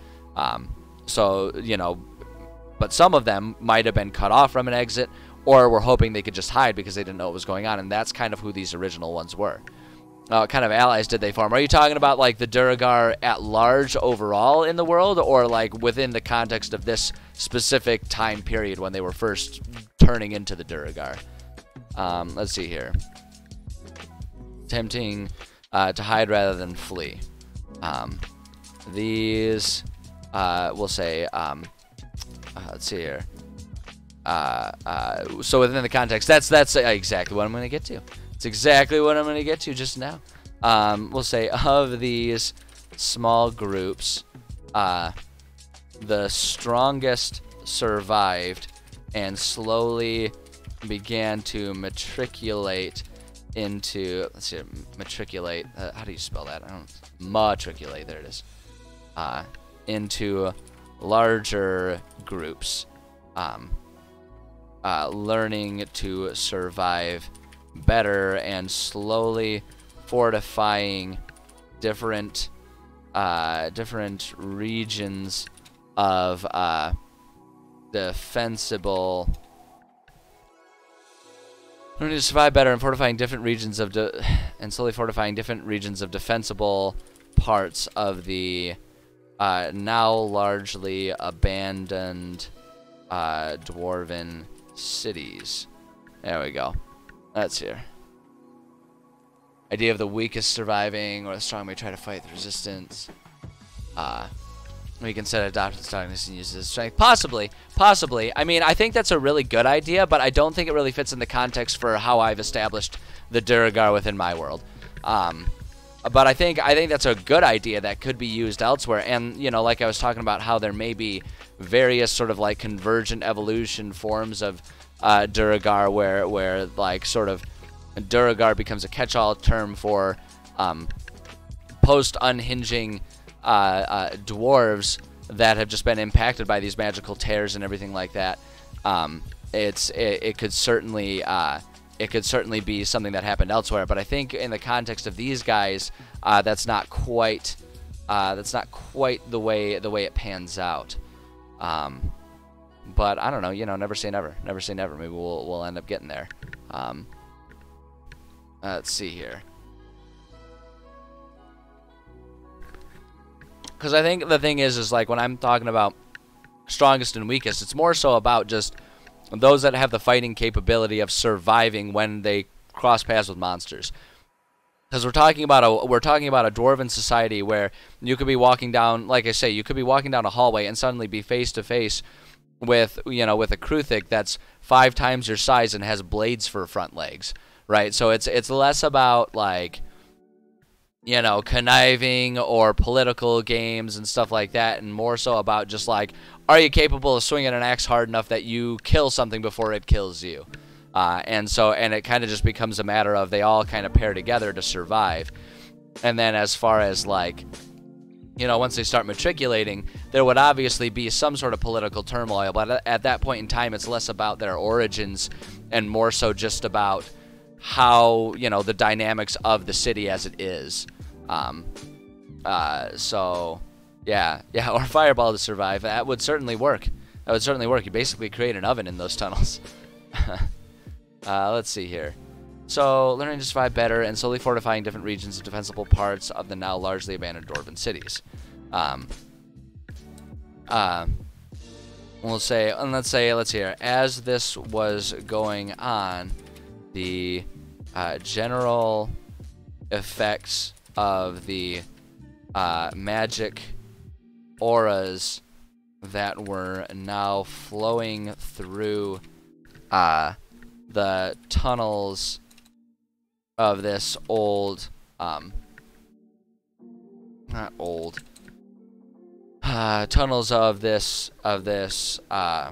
A: But some of them might have been cut off from an exit, or were hoping they could just hide because they didn't know what was going on, and that's kind of who these original ones were. kind of allies did they form? Are you talking about like the Duergar at large overall in the world, or like within the context of this specific time period when they were first turning into the Duergar? Let's see here. Attempting to hide rather than flee. These, we'll say, let's see here. So within the context, that's exactly what I'm going to get to. It's exactly what I'm going to get to just now. We'll say of these small groups, the strongest survived and slowly began to matriculate into, let's see, matriculate, how do you spell that? I don't, matriculate, there it is, into larger groups, learning to survive better and slowly fortifying different regions of defensible. Learning to survive better and fortifying different regions of and slowly fortifying different regions of defensible parts of the now largely abandoned dwarven cities. There we go. That's here. Idea of the weakest surviving, or the strong may try to fight the resistance. We can set adopt its darkness and use it as strength. Possibly. I mean, I think that's a really good idea, but I don't think it really fits in the context for how I've established the Duergar within my world. But I think that's a good idea that could be used elsewhere. And, you know, like I was talking about how there may be various sort of like convergent evolution forms of Duergar where like sort of Duergar becomes a catch-all term for post-unhinging dwarves that have just been impacted by these magical tears and everything like that. It could certainly be something that happened elsewhere, but I think in the context of these guys, that's not quite the way it pans out. But I don't know, you know, never say never. Never say never. Maybe we'll end up getting there. Let's see here. Because I think the thing is like when I'm talking about strongest and weakest, it's more so about just those that have the fighting capability of surviving when they cross paths with monsters. Because we're talking about a dwarven society where you could be walking down, like I say, you could be walking down a hallway and suddenly be face to face with, you know, with a Kruthic that's 5 times your size and has blades for front legs, right? So it's less about like, you know, conniving or political games and stuff like that, and more so about just like, are you capable of swinging an axe hard enough that you kill something before it kills you? And it kind of just becomes a matter of they all kind of pair together to survive. And then as far as like, you know, once they start matriculating, there would obviously be some sort of political turmoil, but at that point in time, it's less about their origins and more so just about how, you know, the dynamics of the city as it is. So yeah, or fireball to survive. That would certainly work. You basically create an oven in those tunnels. Let's see here. So, learning to survive better and slowly fortifying different regions of defensible parts of the now largely abandoned dwarven cities. Let's see here. As this was going on, the general effects of the magic auras that were now flowing through the tunnels of this old, not old, tunnels of this, of these, I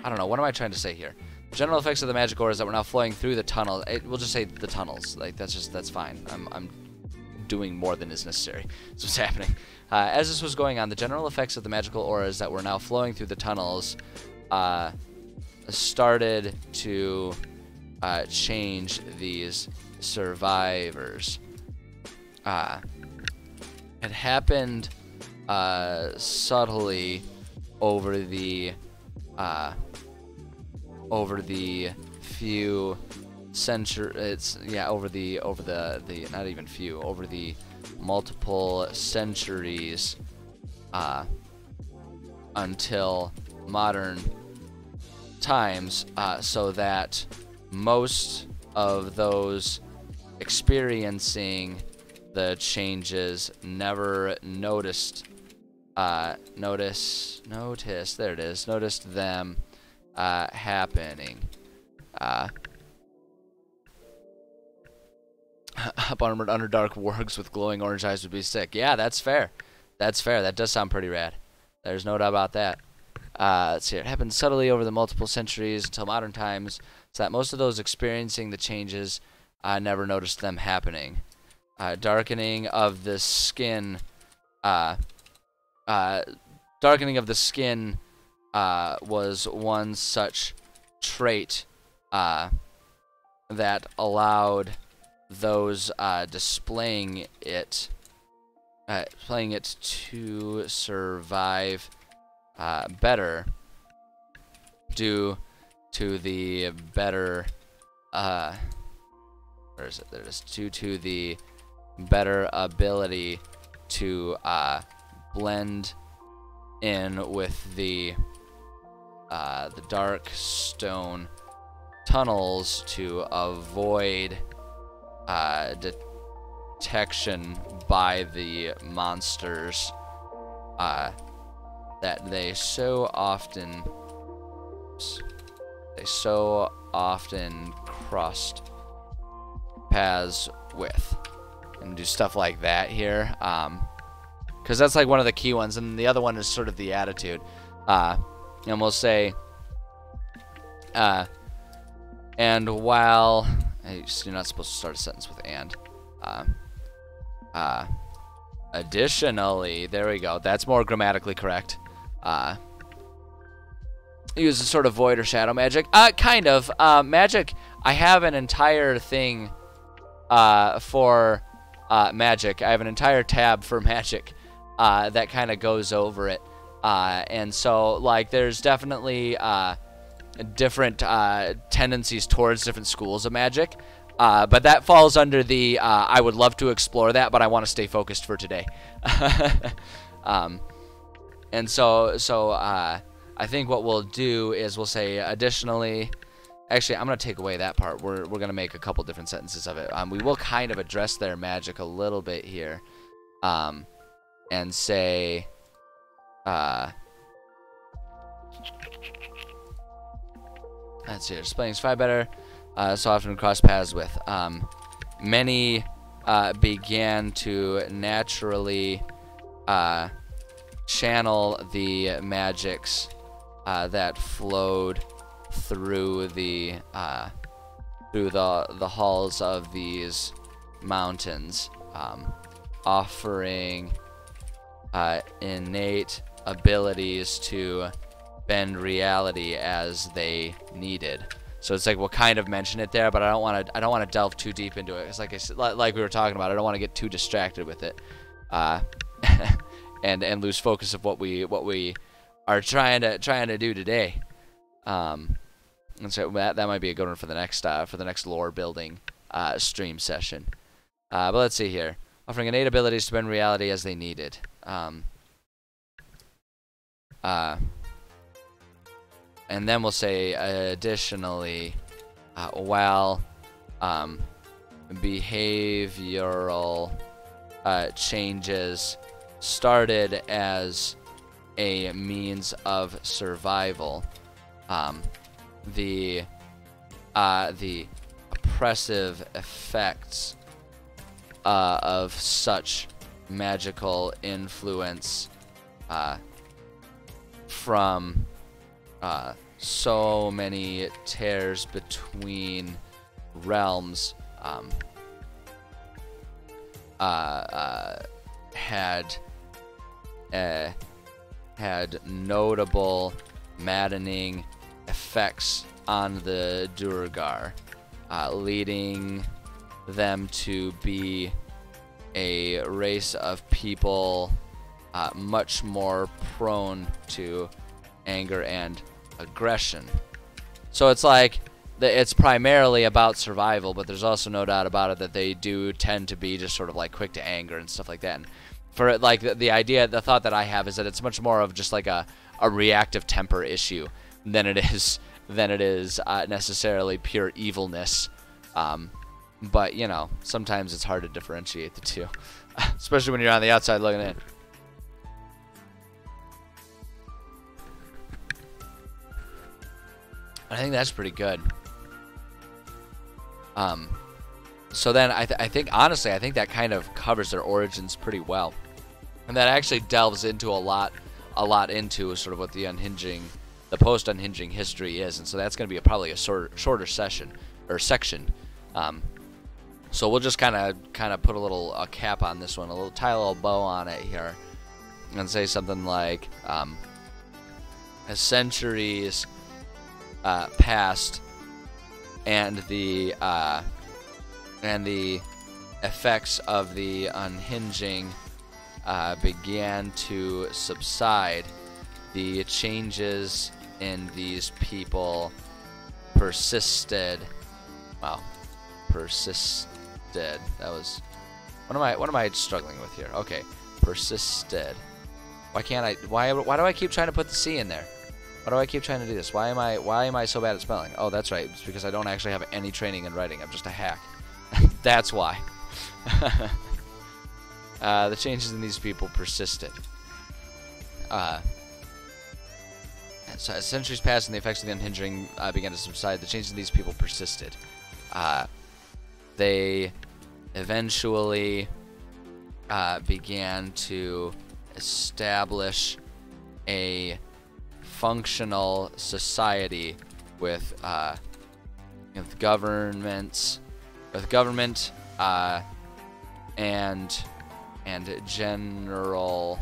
A: don't know, what am I trying to say here? General effects of the magic auras that were now flowing through the tunnel. We'll just say the tunnels. Like that's fine. I'm doing more than is necessary. That's what's happening. As this was going on, the general effects of the magical auras that were now flowing through the tunnels started to change these survivors. It happened subtly over the over the few centuries. Over the not even few, over the multiple centuries until modern times, so that most of those experiencing the changes never noticed them happening. Up-armored Underdark wargs with glowing orange eyes would be sick. Yeah, that's fair. That's fair. That does sound pretty rad. There's no doubt about that. Let's see. It happened subtly over the multiple centuries until modern times, so that most of those experiencing the changes never noticed them happening. Darkening of the skin. Darkening of the skin was one such trait that allowed those displaying it to survive better due to the better where is it? There it is. Due to the better ability to blend in with the dark stone tunnels to avoid detection by the monsters that they so often crossed paths with, and do stuff like that here, because that's like one of the key ones, and the other one is sort of the attitude, and we'll say and while you're not supposed to start a sentence with and. Additionally, there we go. That's more grammatically correct. Use a sort of void or shadow magic. Kind of. Magic. I have an entire thing for magic. I have an entire tab for magic that kind of goes over it. And so, like, there's definitely different tendencies towards different schools of magic. But that falls under the I would love to explore that, but I want to stay focused for today. And so I think what we'll do is we'll say additionally. Actually, I'm going to take away that part. We're going to make a couple different sentences of it. We will kind of address their magic a little bit here, and say let's see. Displaying spy better. So often cross paths with. Many began to naturally channel the magics that flowed through the halls of these mountains, offering innate abilities to bend reality as they needed. So it's like we'll kind of mention it there, but I don't want to delve too deep into it. It's like like we were talking about. I don't want to get too distracted with it, and lose focus of what we are trying to do today. And so that might be a good one for the next lore building stream session. But let's see here. Offering innate abilities to bend reality as they needed. And then we'll say additionally, while behavioral changes started as a means of survival, the oppressive effects of such magical influence from so many tears between realms had notable maddening effects on the Duergar, leading them to be a race of people much more prone to anger and aggression. So it's like it's primarily about survival, but there's also no doubt about it that they do tend to be just sort of like quick to anger and stuff like that. And for like the thought that I have is that it's much more of just like a reactive temper issue than it is necessarily pure evilness. But you know, sometimes it's hard to differentiate the two, especially when you're on the outside looking in. I think that's pretty good. So then I think honestly, I think that kind of covers their origins pretty well, and that actually delves into a lot into sort of what the post unhinging history is, and so that's going to be probably a shorter section. So we'll just kind of put a cap on this one, tie a little bow on it here, and say something like, as centuries passed, and the effects of the unhinging began to subside, the changes in these people persisted. Wow, persisted. That was what am I struggling with here? Okay, persisted. Why can't I? Why do I keep trying to put the C in there? Why do I keep trying to do this? Why am I so bad at spelling? Oh, that's right. It's because I don't actually have any training in writing. I'm just a hack. That's why. The changes in these people persisted. So as centuries passed and the effects of the unhinging began to subside, the changes in these people persisted. They eventually began to establish a functional society with government and general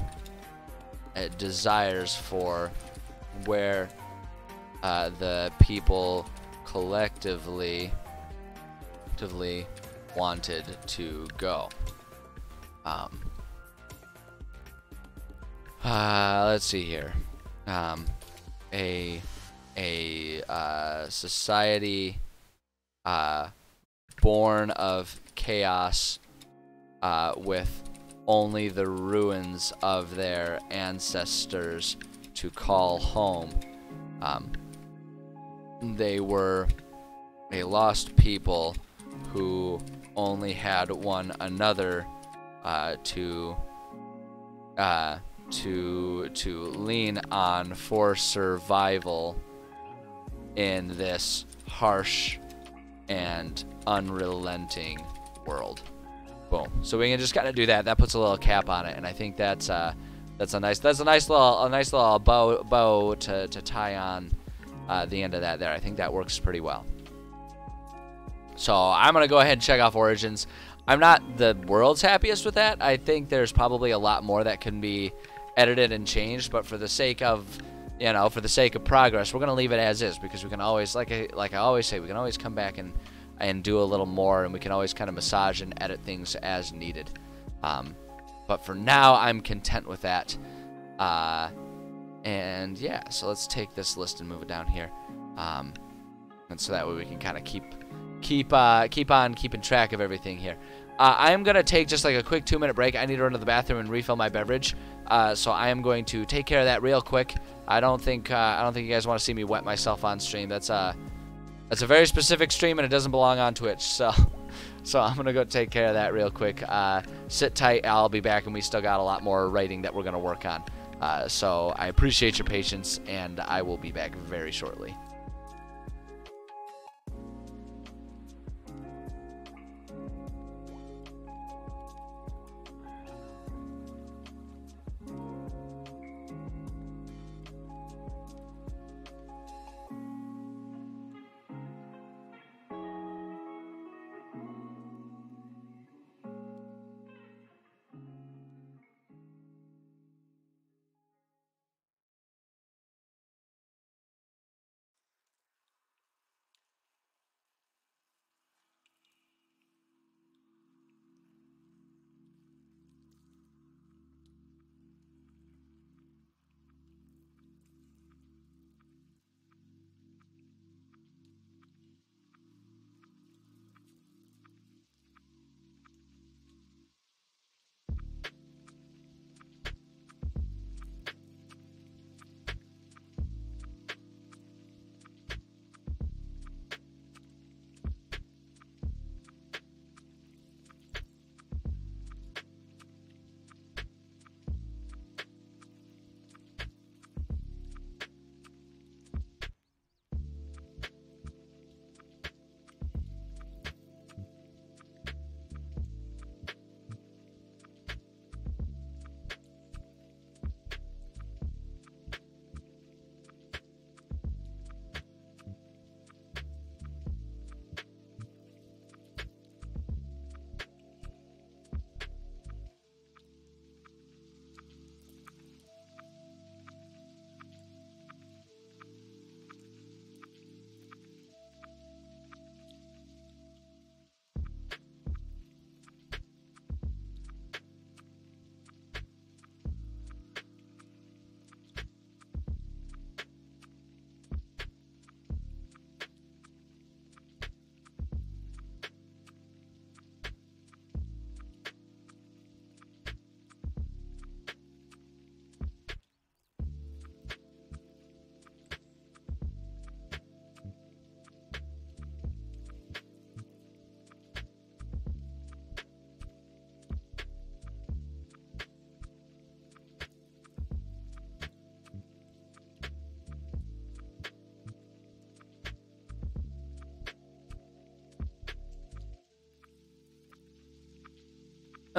A: desires for where the people collectively wanted to go. Let's see here. A society born of chaos, with only the ruins of their ancestors to call home. They were a lost people who only had one another to lean on for survival in this harsh and unrelenting world. Boom. So we can just kind of do that. That puts a little cap on it, and I think that's a nice little bow to tie on the end of that there. I think that works pretty well. So I'm gonna go ahead and check off Origins. I'm not the world's happiest with that. I think there's probably a lot more that can be edited and changed, but for the sake of progress, we're gonna leave it as is, because we can always, like I always say, we can always come back and do a little more, and we can always kind of massage and edit things as needed. But for now, I'm content with that. And yeah, so let's take this list and move it down here, and so that way we can kind of keep on keeping track of everything here. I'm gonna take just like a quick 2-minute break. I need to run to the bathroom and refill my beverage. So I am going to take care of that real quick. I don't think you guys want to see me wet myself on stream. That's a very specific stream, and it doesn't belong on Twitch. So I'm gonna go take care of that real quick. Sit tight. I'll be back, and we still got a lot more writing that we're gonna work on. So I appreciate your patience, and I will be back very shortly.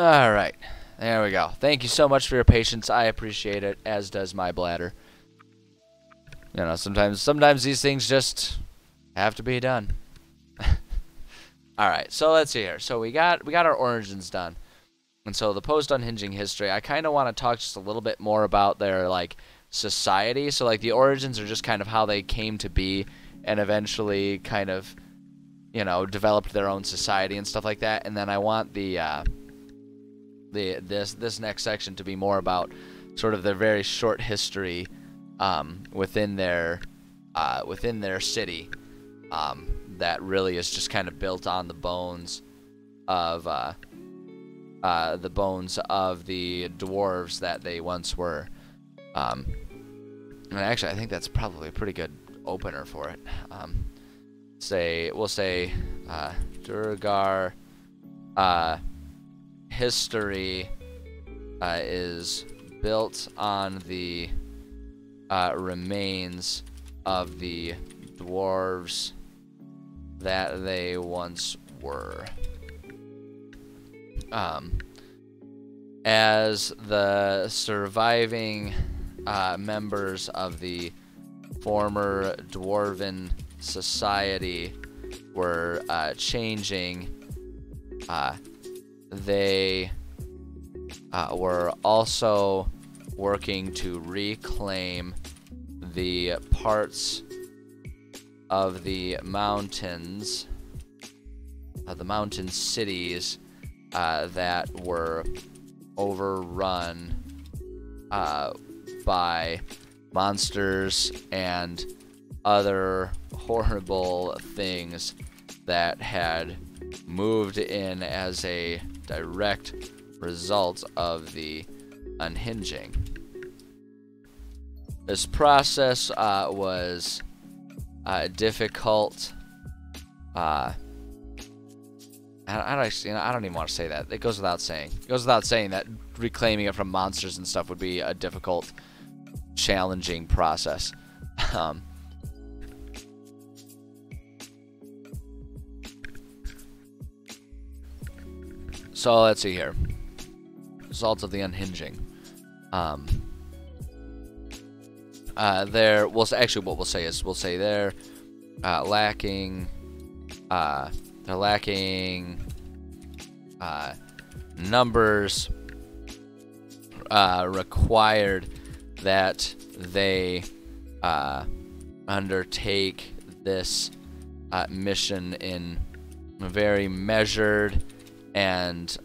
A: All right, there we go. Thank you so much for your patience. I appreciate it, as does my bladder. You know, sometimes these things just have to be done. All right, so let's see here. So we got our origins done, and so the post-unhinging history. I kind of want to talk just a little bit more about their like society. So like the origins are just kind of how they came to be, and eventually kind of, you know, developed their own society and stuff like that. And then I want this next section to be more about sort of their very short history within their city. That really is just kind of built on the bones of the dwarves that they once were. And actually, I think that's probably a pretty good opener for it. We'll say Duergar history is built on the remains of the dwarves that they once were. As the surviving members of the former dwarven society were changing, they were also working to reclaim the parts of the mountains, the mountain cities that were overrun by monsters and other horrible things that had moved in as a direct result of the unhinging. This process was difficult. I don't even want to say that. It goes without saying. It goes without saying that reclaiming it from monsters and stuff would be a difficult, challenging process. So let's see here. Results of the unhinging. What we'll say is they're lacking. They're lacking numbers required that they undertake this mission in very measured and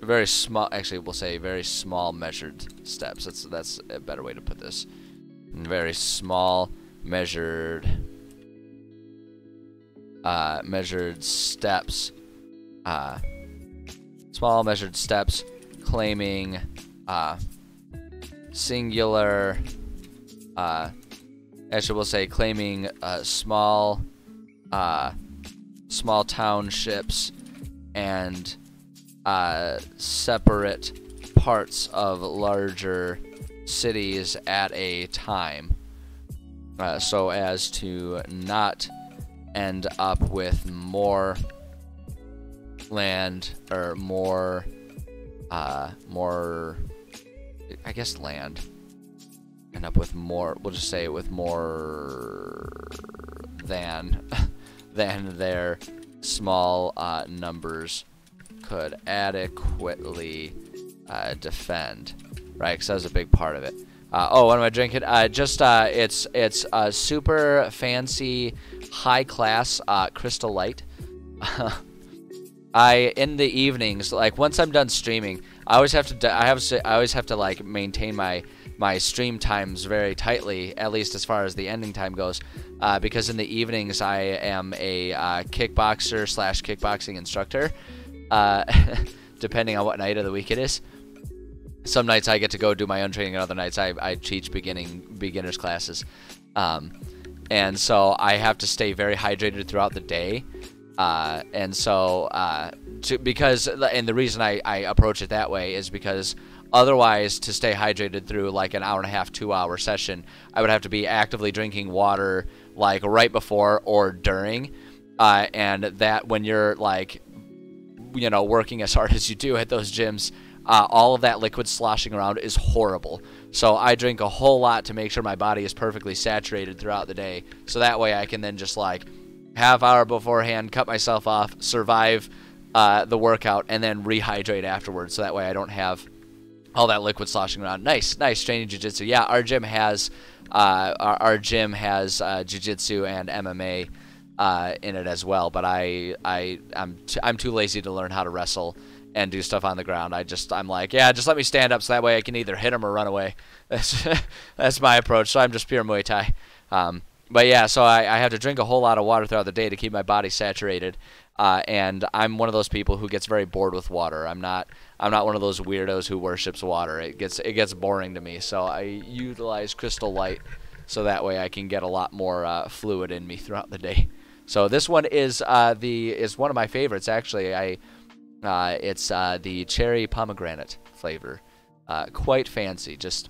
A: very small. Actually, we'll say very small measured steps. That's a better way to put this. Very small measured steps. Small measured steps, claiming singular. Actually, we'll say claiming small townships and separate parts of larger cities at a time, so as to not end up with more land or more land. End up with more. We'll just say with more than their small numbers could adequately defend, right? Because that was a big part of it. What am I drinking? It's a super fancy, high class Crystal Light. In the evenings, like once I'm done streaming, I always have to like maintain my stream times very tightly, at least as far as the ending time goes, because in the evenings I am a kickboxer / kickboxing instructor, depending on what night of the week it is. Some nights I get to go do my own training, and other nights I teach beginners classes, and so I have to stay very hydrated throughout the day. And the reason I approach it that way is because otherwise, to stay hydrated through like an hour and a half, 2 hour session, I would have to be actively drinking water like right before or during, and that when you're like you know, working as hard as you do at those gyms, all of that liquid sloshing around is horrible. So I drink a whole lot to make sure my body is perfectly saturated throughout the day. So that way I can then just like half hour beforehand, cut myself off, survive the workout, and then rehydrate afterwards. So that way I don't have all that liquid sloshing around. Nice training jiu-jitsu. Yeah, our gym has jiu-jitsu and MMA in it as well. But I'm too lazy to learn how to wrestle and do stuff on the ground. I'm like, yeah, just let me stand up so that way I can either hit him or run away. That's my approach. So I'm just pure Muay Thai. But yeah, so I have to drink a whole lot of water throughout the day to keep my body saturated. And I'm one of those people who gets very bored with water. I'm not one of those weirdos who worships water. It gets boring to me. So I utilize Crystal Light so that way I can get a lot more fluid in me throughout the day. So this one is one of my favorites actually. It's the cherry pomegranate flavor. Quite fancy. Just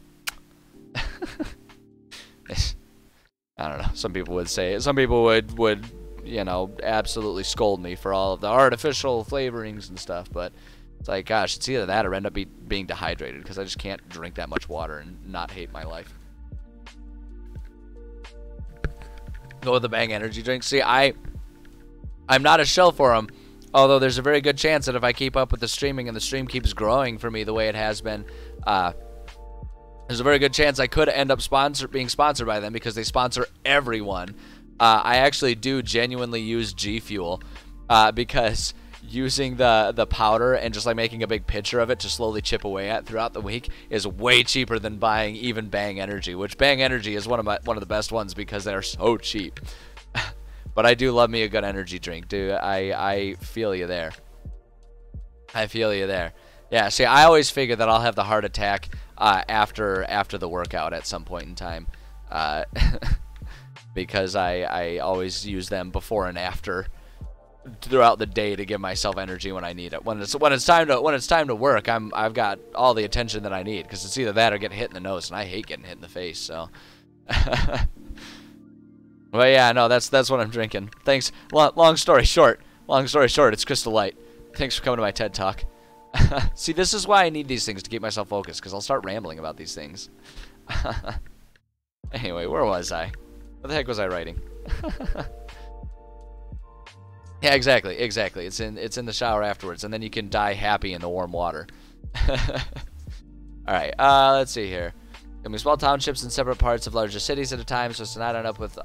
A: I don't know. Some people would say it. Some people would you know, absolutely scold me for all of the artificial flavorings and stuff, but it's like, gosh, it's either that or end up being dehydrated because I just can't drink that much water and not hate my life. Go with the Bang energy drink. See, I'm not a shell for them, although there's a very good chance that if I keep up with the streaming and the stream keeps growing for me the way it has been, there's a very good chance I could end up being sponsored by them because they sponsor everyone. I actually do genuinely use G Fuel because using the powder and just like making a big pitcher of it to slowly chip away at throughout the week is way cheaper than buying even Bang Energy, which Bang Energy is one of the best ones because they're so cheap. But I do love me a good energy drink, dude. I feel you there. I feel you there. Yeah, see, I always figure that I'll have the heart attack after the workout at some point in time. Because I always use them before and after throughout the day to give myself energy when I need it. When it's time to work, I've got all the attention that I need because it's either that or get hit in the nose, and I hate getting hit in the face. So, well, yeah, no, that's what I'm drinking. Thanks. Long story short, it's Crystal Light. Thanks for coming to my TED Talk. See, this is why I need these things to keep myself focused because I'll start rambling about these things. Anyway, where was I? What the heck was I writing? Yeah, exactly. It's in the shower afterwards, and then you can die happy in the warm water. All right. Let's see here. Can we small townships in separate parts of larger cities at a time, so as to not end up with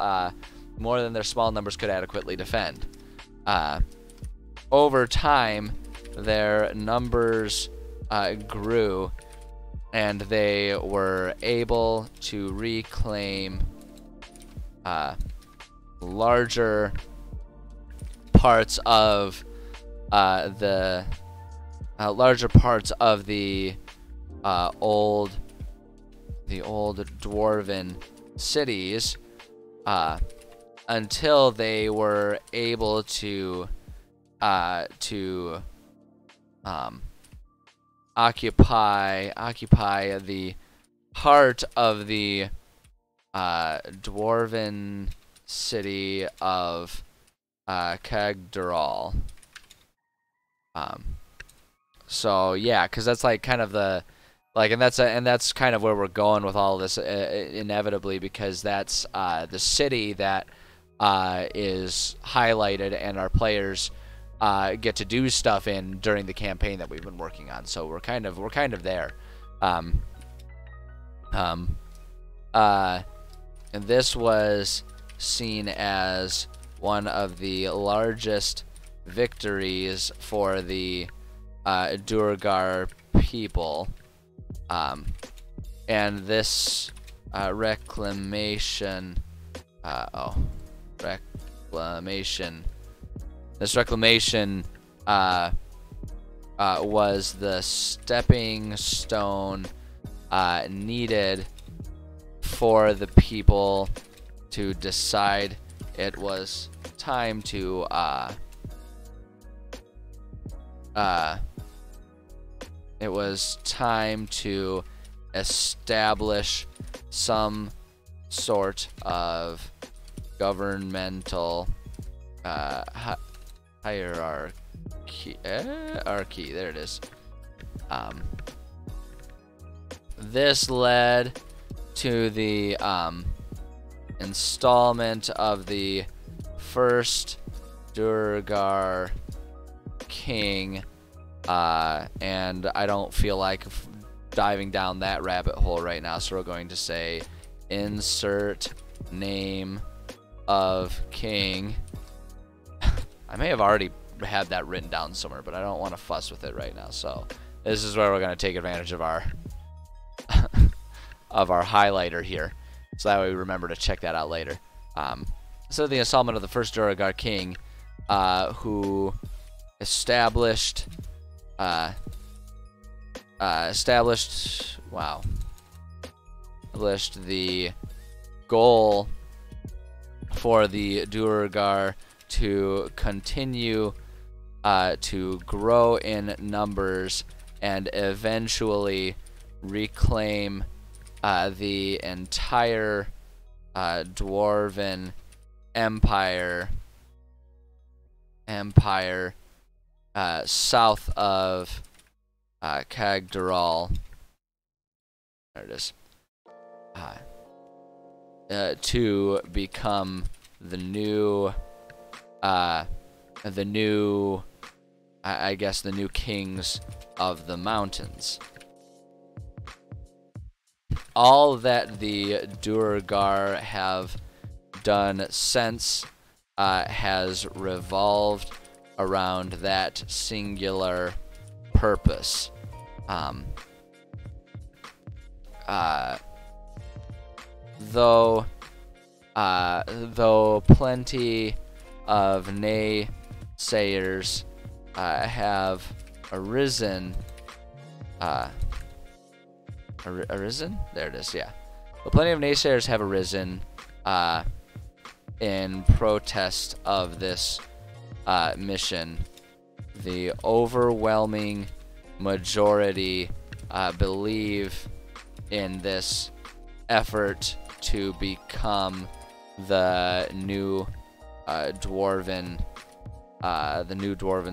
A: more than their small numbers could adequately defend. Over time, their numbers grew, and they were able to reclaim larger parts of the old dwarven cities until they were able to occupy the heart of the dwarven city of Kagdaral. So yeah, because that's like kind of the and that's kind of where we're going with all this inevitably, because that's the city that is highlighted and our players get to do stuff in during the campaign that we've been working on. So we're kind of there. And this was seen as one of the largest victories for the Duergar people. And this reclamation was the stepping stone needed for the people to decide it was time to establish some sort of governmental hierarchy. Archie, there it is. This led to the installment of the first Duergar king, and I don't feel like diving down that rabbit hole right now, so we're going to say insert name of king. I may have already had that written down somewhere, but I don't want to fuss with it right now, so this is where we're going to take advantage of our of our highlighter here, so that way we remember to check that out later. So the installment of the first Duergar king, who established the goal for the Duergar to continue to grow in numbers and eventually reclaim the entire Dwarven empire south of Cagdaral. There it is. To become the new I guess the new kings of the mountains. All that the Duergar have done since has revolved around that singular purpose. Though plenty of naysayers have arisen. Arisen? There it is, yeah. But plenty of naysayers have arisen in protest of this mission. The overwhelming majority believe in this effort to become the new Dwarven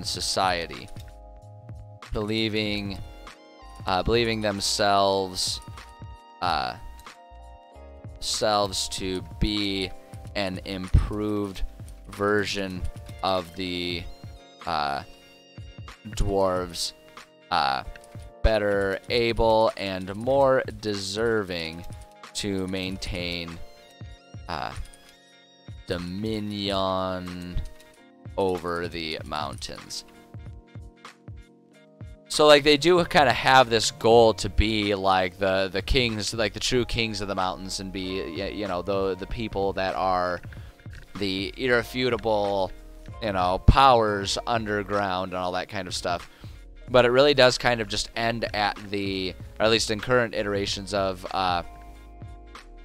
A: society, believing themselves to be an improved version of the dwarves, better able and more deserving to maintain dominion over the mountains. So like they do kind of have this goal to be like the kings, like the true kings of the mountains, and be, you know, the people that are the irrefutable, you know, powers underground and all that kind of stuff. But it really does kind of just end at the, or at least in current iterations of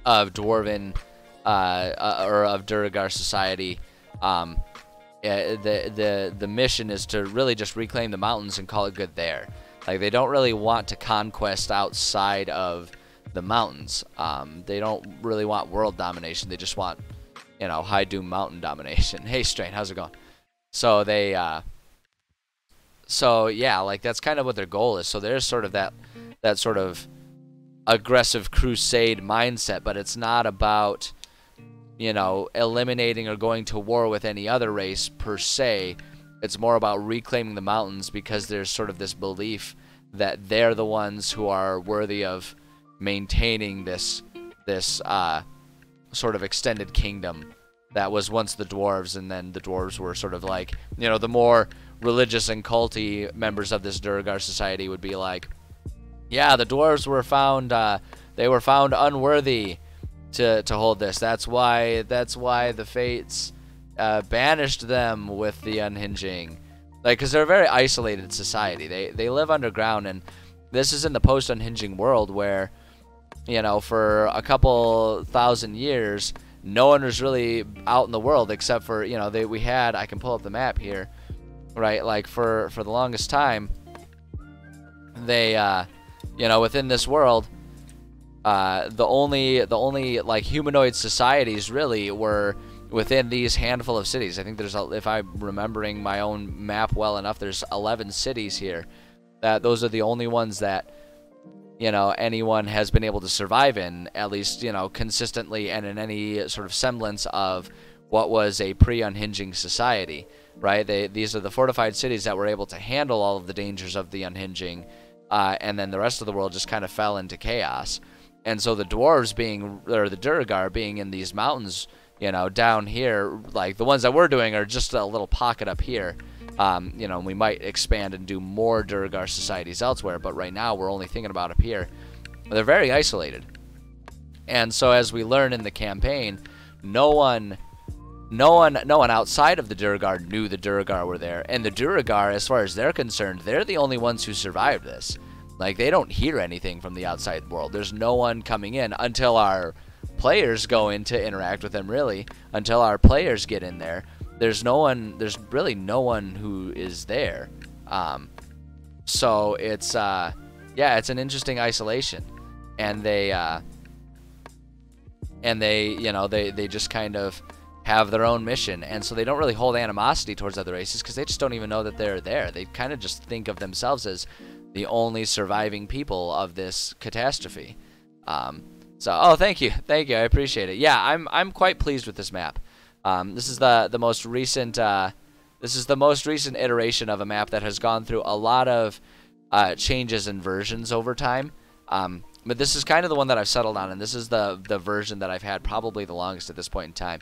A: Dwarven or of Duergar society, the mission is to really just reclaim the mountains and call it good there. Like they don't really want to conquest outside of the mountains. They don't really want world domination. They just want, you know, High Doom Mountain domination. Hey Strain, how's it going? So they so yeah, like that's kind of what their goal is. So there's sort of that sort of aggressive crusade mindset, but it's not about, you know, eliminating or going to war with any other race per se. It's more about reclaiming the mountains because there's sort of this belief that they're the ones who are worthy of maintaining this sort of extended kingdom that was once the dwarves, and then the dwarves were sort of like, you know, the more religious and culty members of this Duergar society would be like, yeah, the dwarves were found they were found unworthy to hold this. That's why the fates banished them with the unhinging. Like, because they're a very isolated society. They live underground, and this is in the post-unhinging world where, you know, for a couple thousand years, no one was really out in the world except for, you know, we had, I can pull up the map here, right? Like for the longest time, they, you know, within this world, the only like humanoid societies really were within these handful of cities. I think there's, if I'm remembering my own map well enough, there's 11 cities here. That those are the only ones that, you know, anyone has been able to survive in, at least, you know, consistently and in any sort of semblance of what was a pre-unhinging society, right? These are the fortified cities that were able to handle all of the dangers of the unhinging, and then the rest of the world just kind of fell into chaos. And so the dwarves being, or the Duergar being in these mountains, you know, down here, like the ones that we're doing are just a little pocket up here. You know, we might expand and do more Duergar societies elsewhere, but right now we're only thinking about up here. They're very isolated. And so as we learn in the campaign, no one outside of the Duergar knew the Duergar were there. And the Duergar, as far as they're concerned, they're the only ones who survived this. Like, they don't hear anything from the outside world. There's no one coming in until our players go in to interact with them, really. Until our players get in there. There's really no one who is there. So it's, yeah, it's an interesting isolation. And they, you know, they just kind of have their own mission, and so they don't really hold animosity towards other races because they just don't even know that they're there. They kind of just think of themselves as the only surviving people of this catastrophe. So, oh, thank you, I appreciate it. Yeah, I'm quite pleased with this map. This is the most recent iteration of a map that has gone through a lot of changes and versions over time. But this is kind of the one that I've settled on, and this is the version that I've had probably the longest at this point in time.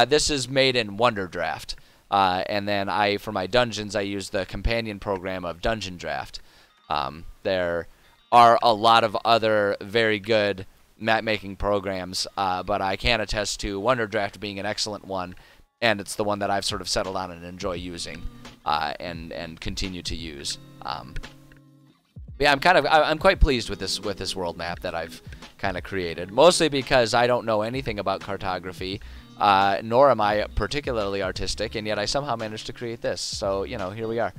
A: This is made in Wonder Draft, and then for my dungeons, I use the companion program of Dungeon Draft. There are a lot of other very good map-making programs, but I can attest to Wonder Draft being an excellent one, and it's the one that I've sort of settled on and enjoy using, and continue to use. Yeah, I'm quite pleased with this world map that I've kind of created. Mostly because I don't know anything about cartography, nor am I particularly artistic, and yet I somehow managed to create this. So, you know, here we are.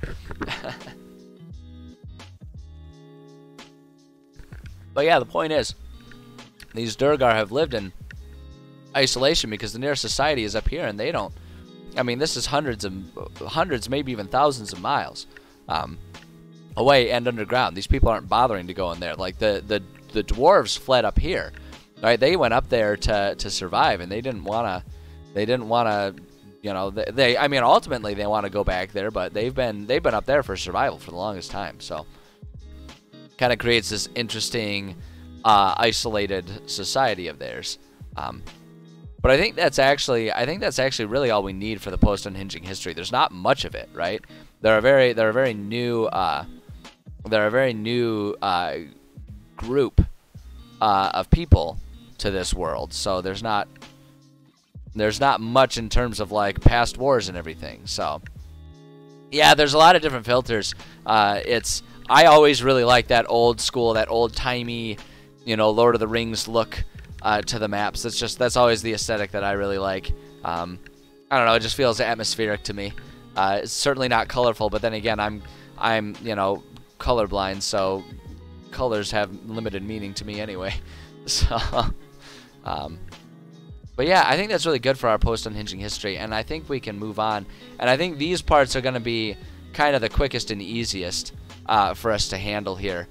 A: But yeah, the point is, these Duergar have lived in isolation because the nearest society is up here, and they don't. I mean, this is hundreds, maybe even thousands of miles. Away and underground. These people aren't bothering to go in there. Like the dwarves fled up here, right? They went up there to survive, and they didn't wanna, you know, I mean, ultimately they want to go back there, but they've been up there for survival for the longest time. So kind of creates this interesting isolated society of theirs. But I think that's actually really all we need for the post-unhinging history. There's not much of it, right? They're a very new group of people to this world, so there's not much in terms of like past wars and everything. So yeah, there's a lot of different filters. I always really like that old school, that old timey, you know, Lord of the Rings look to the maps. That's always the aesthetic that I really like. I don't know, it just feels atmospheric to me. It's certainly not colorful, but then again, I'm you know, colorblind, so colors have limited meaning to me anyway. So, but yeah, I think that's really good for our post-unhinging history, and I think we can move on. And I think these parts are going to be kind of the quickest and easiest for us to handle here,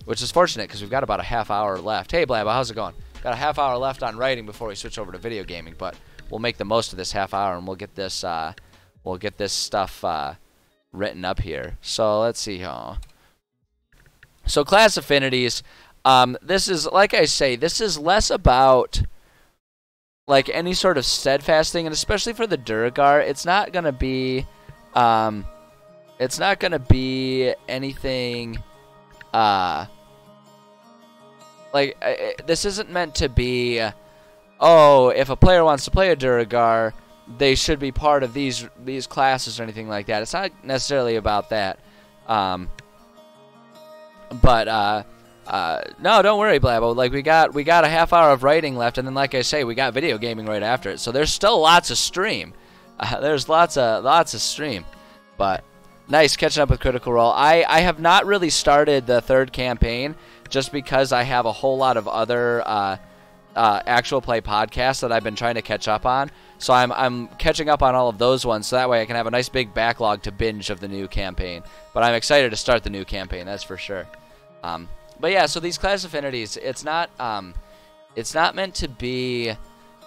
A: which is fortunate because we've got about a half hour left. Hey, Blabba, how's it going? Got a half hour left on writing before we switch over to video gaming, but we'll make the most of this half hour, and we'll get this stuff written up here. So let's see here. So class affinities. This is, like I say, this is less about like any sort of steadfast thing, and especially for the Duergar, it's not gonna be anything this isn't meant to be, oh, if a player wants to play a Duergar, they should be part of these classes or anything like that. It's not necessarily about that. No, don't worry, Blabo. Like we got a half hour of writing left, and then, like I say, we got video gaming right after it. So there's still lots of stream. There's lots of stream. But nice catching up with Critical Role. I have not really started the third campaign just because I have a whole lot of other actual play podcasts that I've been trying to catch up on. So I'm catching up on all of those ones, so that way I can have a nice big backlog to binge of the new campaign. But I'm excited to start the new campaign, that's for sure. But yeah, so these class affinities, it's not meant to be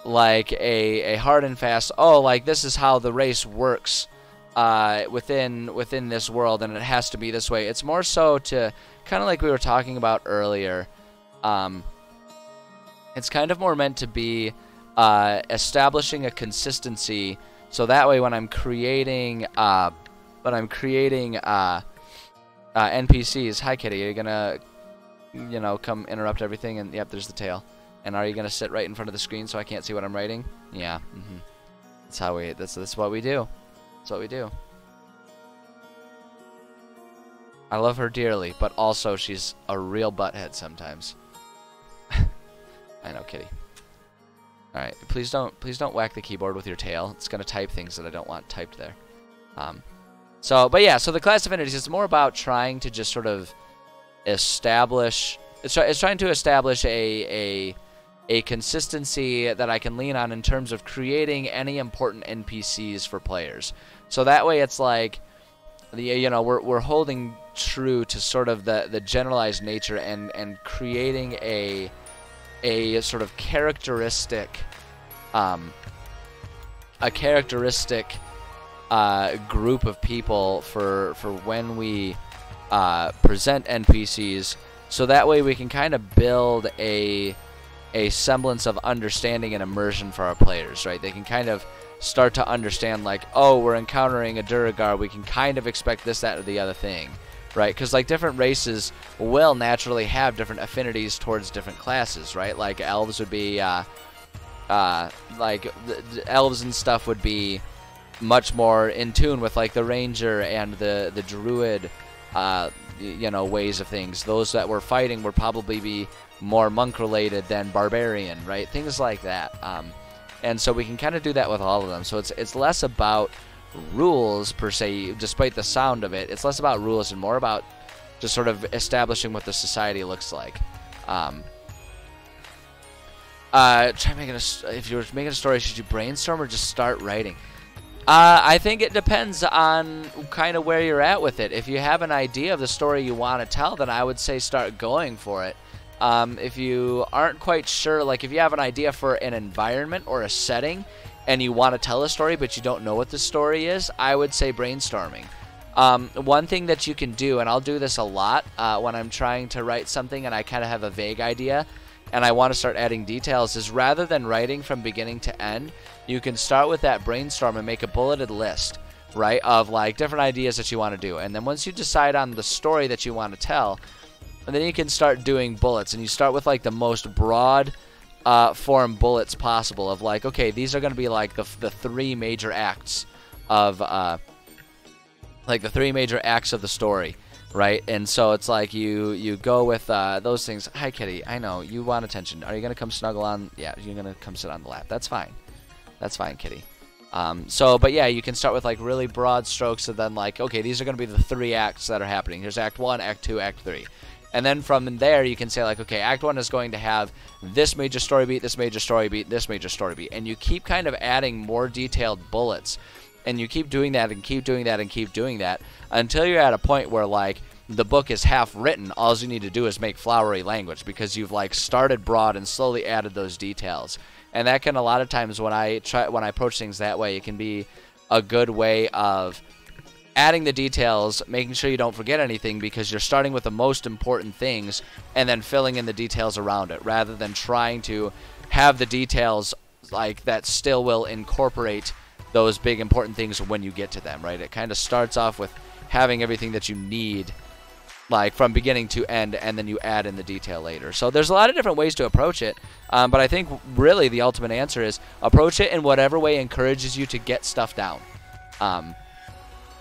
A: like a hard and fast, oh, like this is how the race works within this world, and it has to be this way. It's more so to, kind of like we were talking about earlier, it's kind of more meant to be establishing a consistency, so that way when I'm creating NPCs. Hi, kitty. Are you gonna, come interrupt everything? And yep, there's the tail. And are you gonna sit right in front of the screen so I can't see what I'm writing? Yeah. That's how we. That's what we do. That's what we do. I love her dearly, but also she's a real butthead sometimes. I know, kitty. All right, please don't whack the keyboard with your tail. It's gonna type things that I don't want typed there. But yeah, so the class affinities is more about trying to just sort of establish. It's trying to establish a consistency that I can lean on in terms of creating any important NPCs for players. So that way, it's like, we're holding true to sort of the generalized nature and creating a sort of characteristic, group of people for when we present NPCs, so that way we can kind of build a semblance of understanding and immersion for our players, right? They can kind of start to understand, like, oh, we're encountering a Duergar, we can kind of expect this, that, or the other thing, right? Because like different races will naturally have different affinities towards different classes, right? Like elves would be like the elves and stuff would be much more in tune with like the ranger and the druid ways of things. Those that were fighting would probably be more monk related than barbarian, right? Things like that. And so we can kind of do that with all of them. So it's less about rules per se, despite the sound of it. It's less about rules and more about just sort of establishing what the society looks like. Try making if you're making a story, should you brainstorm or just start writing? I think it depends on kind of where you're at with it. If you have an idea of the story you want to tell, then I would say start going for it. If you aren't quite sure, like if you have an idea for an environment or a setting and you want to tell a story but you don't know what the story is, I would say brainstorming. One thing that you can do, and I'll do this a lot when I'm trying to write something and I kind of have a vague idea and I want to start adding details, is rather than writing from beginning to end, you can start with that brainstorm and make a bulleted list, right, of like different ideas that you want to do. And then once you decide on the story that you want to tell, and then you can start doing bullets, and you start with like the most broad form bullets possible of like, okay, these are going to be like the three major acts of the story, right? And so it's like you go with those things. Hi, kitty. I know you want attention. Are you going to come snuggle on? Yeah, you're going to come sit on the lap. That's fine. That's fine, kitty. But yeah, you can start with like really broad strokes, and then like, okay, these are going to be the three acts that are happening. Here's Act 1, Act 2, Act 3. And then from there, you can say like, okay, Act 1 is going to have this major story beat, this major story beat, this major story beat. And you keep kind of adding more detailed bullets. And you keep doing that and keep doing that and keep doing that until you're at a point where like the book is half written. All you need to do is make flowery language because you've like started broad and slowly added those details. And that can, a lot of times when I approach things that way, it can be a good way of adding the details, making sure you don't forget anything because you're starting with the most important things and then filling in the details around it, rather than trying to have the details like that still will incorporate those big important things when you get to them, right? It kind of starts off with having everything that you need like from beginning to end, and then you add in the detail later. So there's a lot of different ways to approach it, but I think really the ultimate answer is approach it in whatever way encourages you to get stuff down.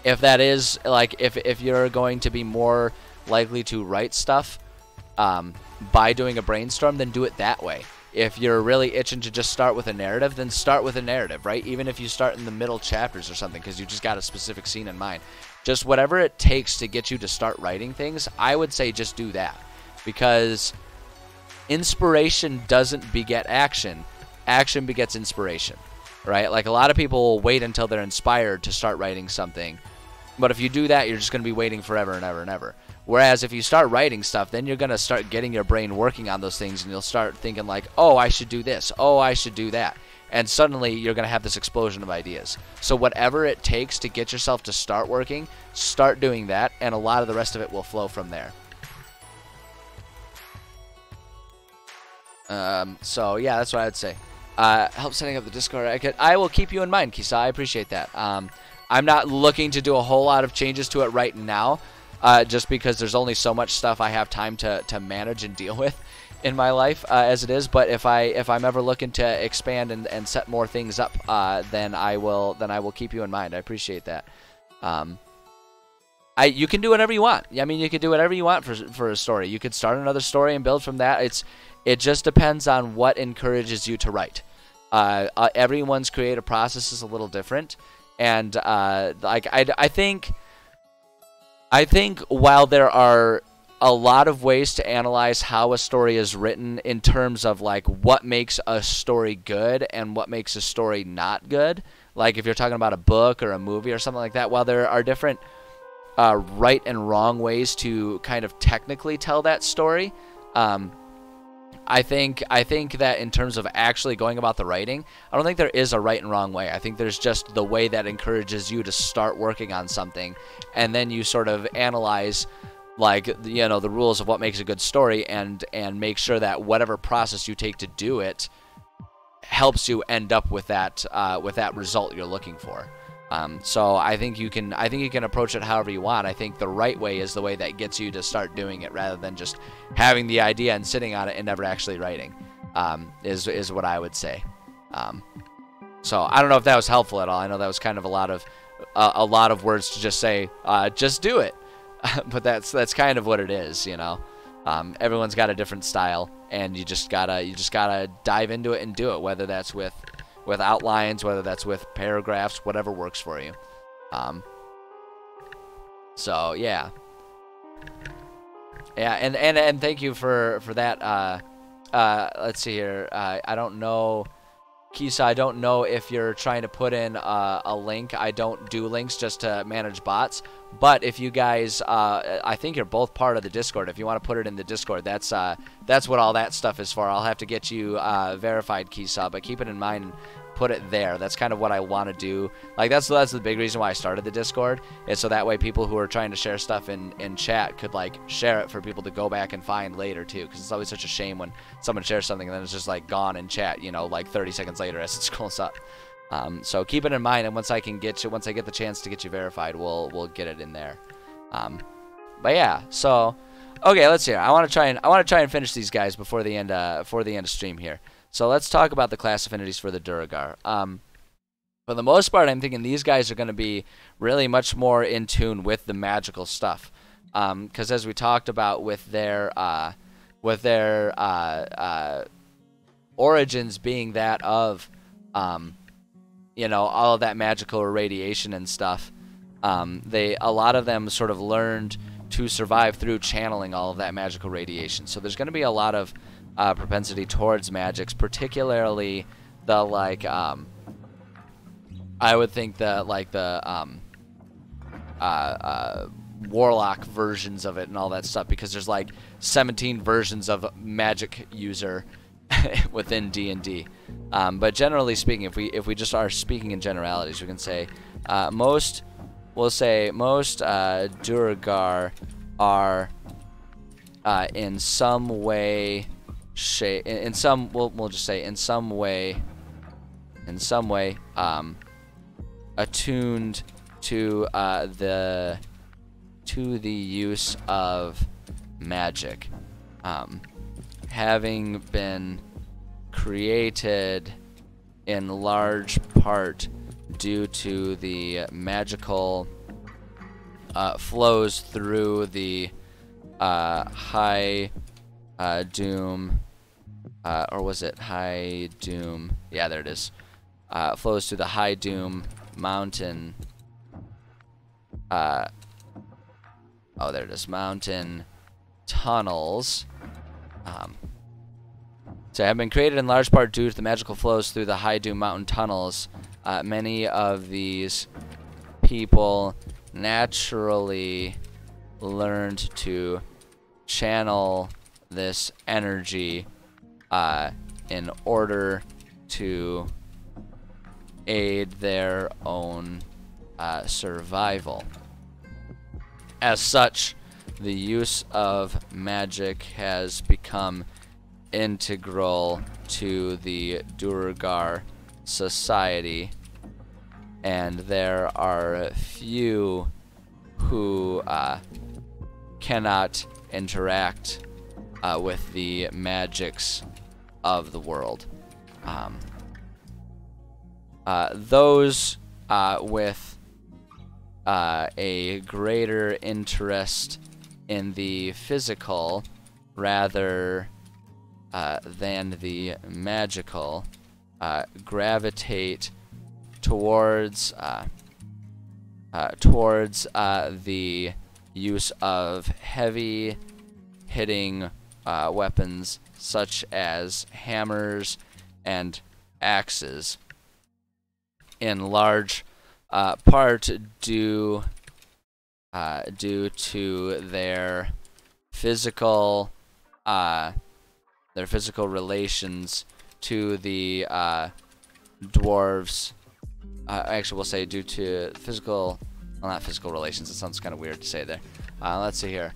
A: If that is like if you're going to be more likely to write stuff by doing a brainstorm, then do it that way. If you're really itching to just start with a narrative, then start with a narrative, right? Even if you start in the middle chapters or something because you just got a specific scene in mind. Just whatever it takes to get you to start writing things, I would say just do that. Because inspiration doesn't beget action. Action begets inspiration, right? Like a lot of people will wait until they're inspired to start writing something. But if you do that, you're just going to be waiting forever and ever and ever. Whereas if you start writing stuff, then you're going to start getting your brain working on those things, and you'll start thinking like, oh, I should do this. Oh, I should do that. And suddenly you're going to have this explosion of ideas. So whatever it takes to get yourself to start working, start doing that, and a lot of the rest of it will flow from there. So yeah, that's what I would say. Help setting up the Discord. I will keep you in mind, Kisa. I appreciate that. I'm not looking to do a whole lot of changes to it right now, just because there's only so much stuff I have time to manage and deal with in my life as it is. But if I'm ever looking to expand and set more things up, then I will keep you in mind. I appreciate that. You can do whatever you want. I mean, you can do whatever you want for a story. You could start another story and build from that. It just depends on what encourages you to write. Everyone's creative process is a little different. And like I think while there are a lot of ways to analyze how a story is written in terms of like what makes a story good and what makes a story not good, like if you're talking about a book or a movie or something like that, while there are different right and wrong ways to kind of technically tell that story, I think that in terms of actually going about the writing, I don't think there is a right and wrong way. I think there's just the way that encourages you to start working on something, and then you sort of analyze, like, you know, the rules of what makes a good story, and make sure that whatever process you take to do it helps you end up with that result you're looking for. So I think you can approach it however you want. I think the right way is the way that gets you to start doing it, rather than just having the idea and sitting on it and never actually writing. Is what I would say. So I don't know if that was helpful at all. I know that was kind of a lot of words to just say, just do it. But that's kind of what it is, you know. Everyone's got a different style, and you just gotta dive into it and do it, whether that's with outlines, whether that's with paragraphs, whatever works for you. So yeah, and thank you for that. Let's see here. I don't know, Kisa. I don't know if you're trying to put in a link. I don't do links just to manage bots. But if you guys, I think you're both part of the Discord. If you want to put it in the Discord, that's what all that stuff is for. I'll have to get you verified, Kisa, but keep it in mind and put it there. That's kind of what I want to do. Like that's the big reason why I started the Discord, is so that way people who are trying to share stuff in chat could like share it for people to go back and find later too. Because it's always such a shame when someone shares something and then it's just like gone in chat, you know, like 30 seconds later as it scrolls up. So keep it in mind, and once I get the chance to get you verified, we'll get it in there. But yeah, so okay, let's see. I want to try and finish these guys before the end of stream here. So let's talk about the class affinities for the Duergar. For the most part, I'm thinking these guys are going to be really much more in tune with the magical stuff, because as we talked about with their origins being that of you know, all of that magical irradiation and stuff, a lot of them sort of learned to survive through channeling all of that magical radiation. So there's going to be a lot of propensity towards magics, particularly the like I would think the like the warlock versions of it and all that stuff, because there's like 17 versions of magic user within D&D. But generally speaking, if we just are speaking in generalities, we can say most Duergar are in some way, we'll just say in some way attuned to the use of magic, having been created in large part due to the magical flows through the high doom, or was it high doom? Yeah, there it is. Flows through the high doom mountain. Oh, there it is. Mountain tunnels. So have been created in large part due to the magical flows through the High Doom Mountain tunnels. Many of these people naturally learned to channel this energy in order to aid their own survival. As such, the use of magic has become integral to the Duergar society, and there are few who cannot interact with the magics of the world. Those with a greater interest in the physical rather than the magical gravitate towards the use of heavy hitting weapons such as hammers and axes, in large part due to their physical relations to the dwarves. Actually, we'll say due to physical, well, not physical relations. It sounds kind of weird to say there. Let's see here.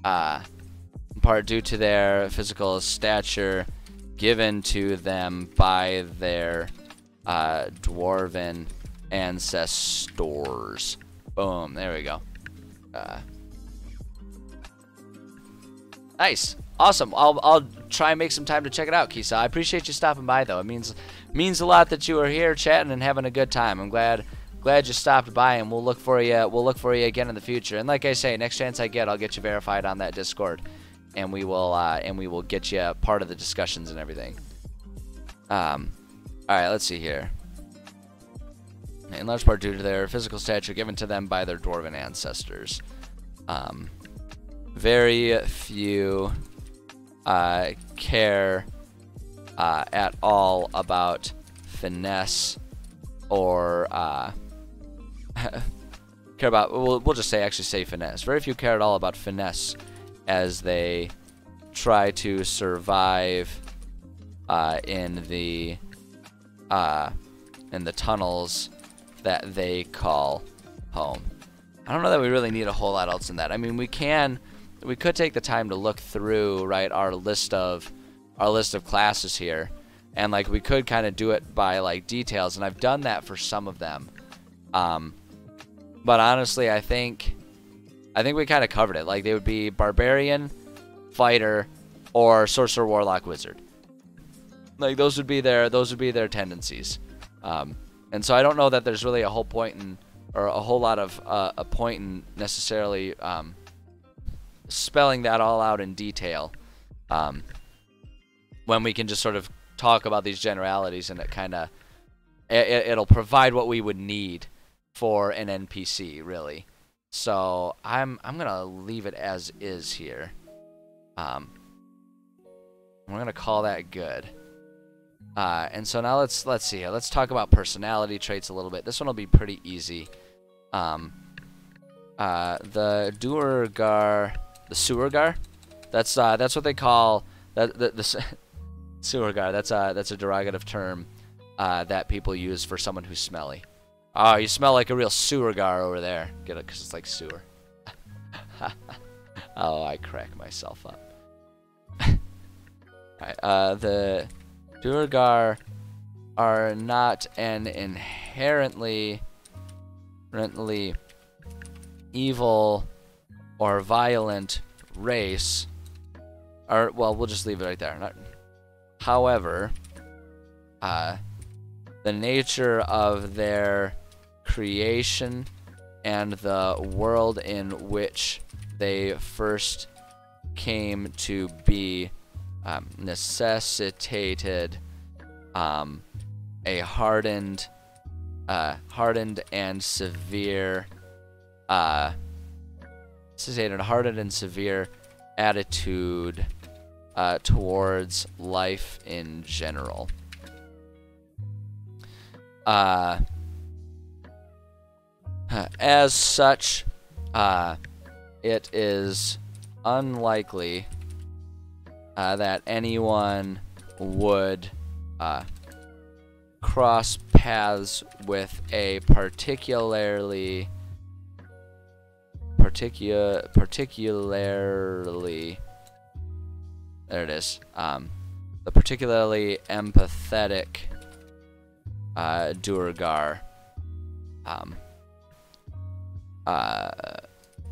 A: In part due to their physical stature given to them by their dwarven ancestors. Boom. There we go. Nice. Awesome. I'll try and make some time to check it out, Kisa. I appreciate you stopping by, though. It means a lot that you are here chatting and having a good time. I'm glad you stopped by, and we'll look for you. We'll look for you again in the future. And like I say, next chance I get, I'll get you verified on that Discord, and we will get you part of the discussions and everything. All right. Let's see here. In large part due to their physical stature given to them by their dwarven ancestors. Very few care at all about finesse or care about, we'll just say finesse. Very few care at all about finesse as they try to survive in the tunnels that they call home. I don't know that we really need a whole lot else in that. I mean, we could take the time to look through, right, our list of classes here, and like we could kind of do it by like details, and I've done that for some of them. But honestly, I think we kind of covered it. Like they would be barbarian, fighter, or sorcerer, warlock, wizard. Like those would be their tendencies. And so I don't know that there's really a whole point in, or a whole lot of a point in necessarily spelling that all out in detail, when we can just sort of talk about these generalities, and it'll provide what we would need for an NPC, really. So I'm gonna leave it as is here. We're gonna call that good. And so now let's see here. Let's talk about personality traits a little bit. This one will be pretty easy. The Duergar, the Sewergar, that's what they call the Sewergar. That's a derogative term that people use for someone who's smelly. Oh, you smell like a real Sewergar over there. Get it? Because it's like sewer. Oh, I crack myself up. Alright, the Duergar are not an inherently evil or violent race. Or, well, we'll just leave it right there. However, the nature of their creation and the world in which they first came to be necessitated a hardened and severe attitude towards life in general. As such, it is unlikely that anyone would cross paths with a particularly there it is, the particularly empathetic Duergar.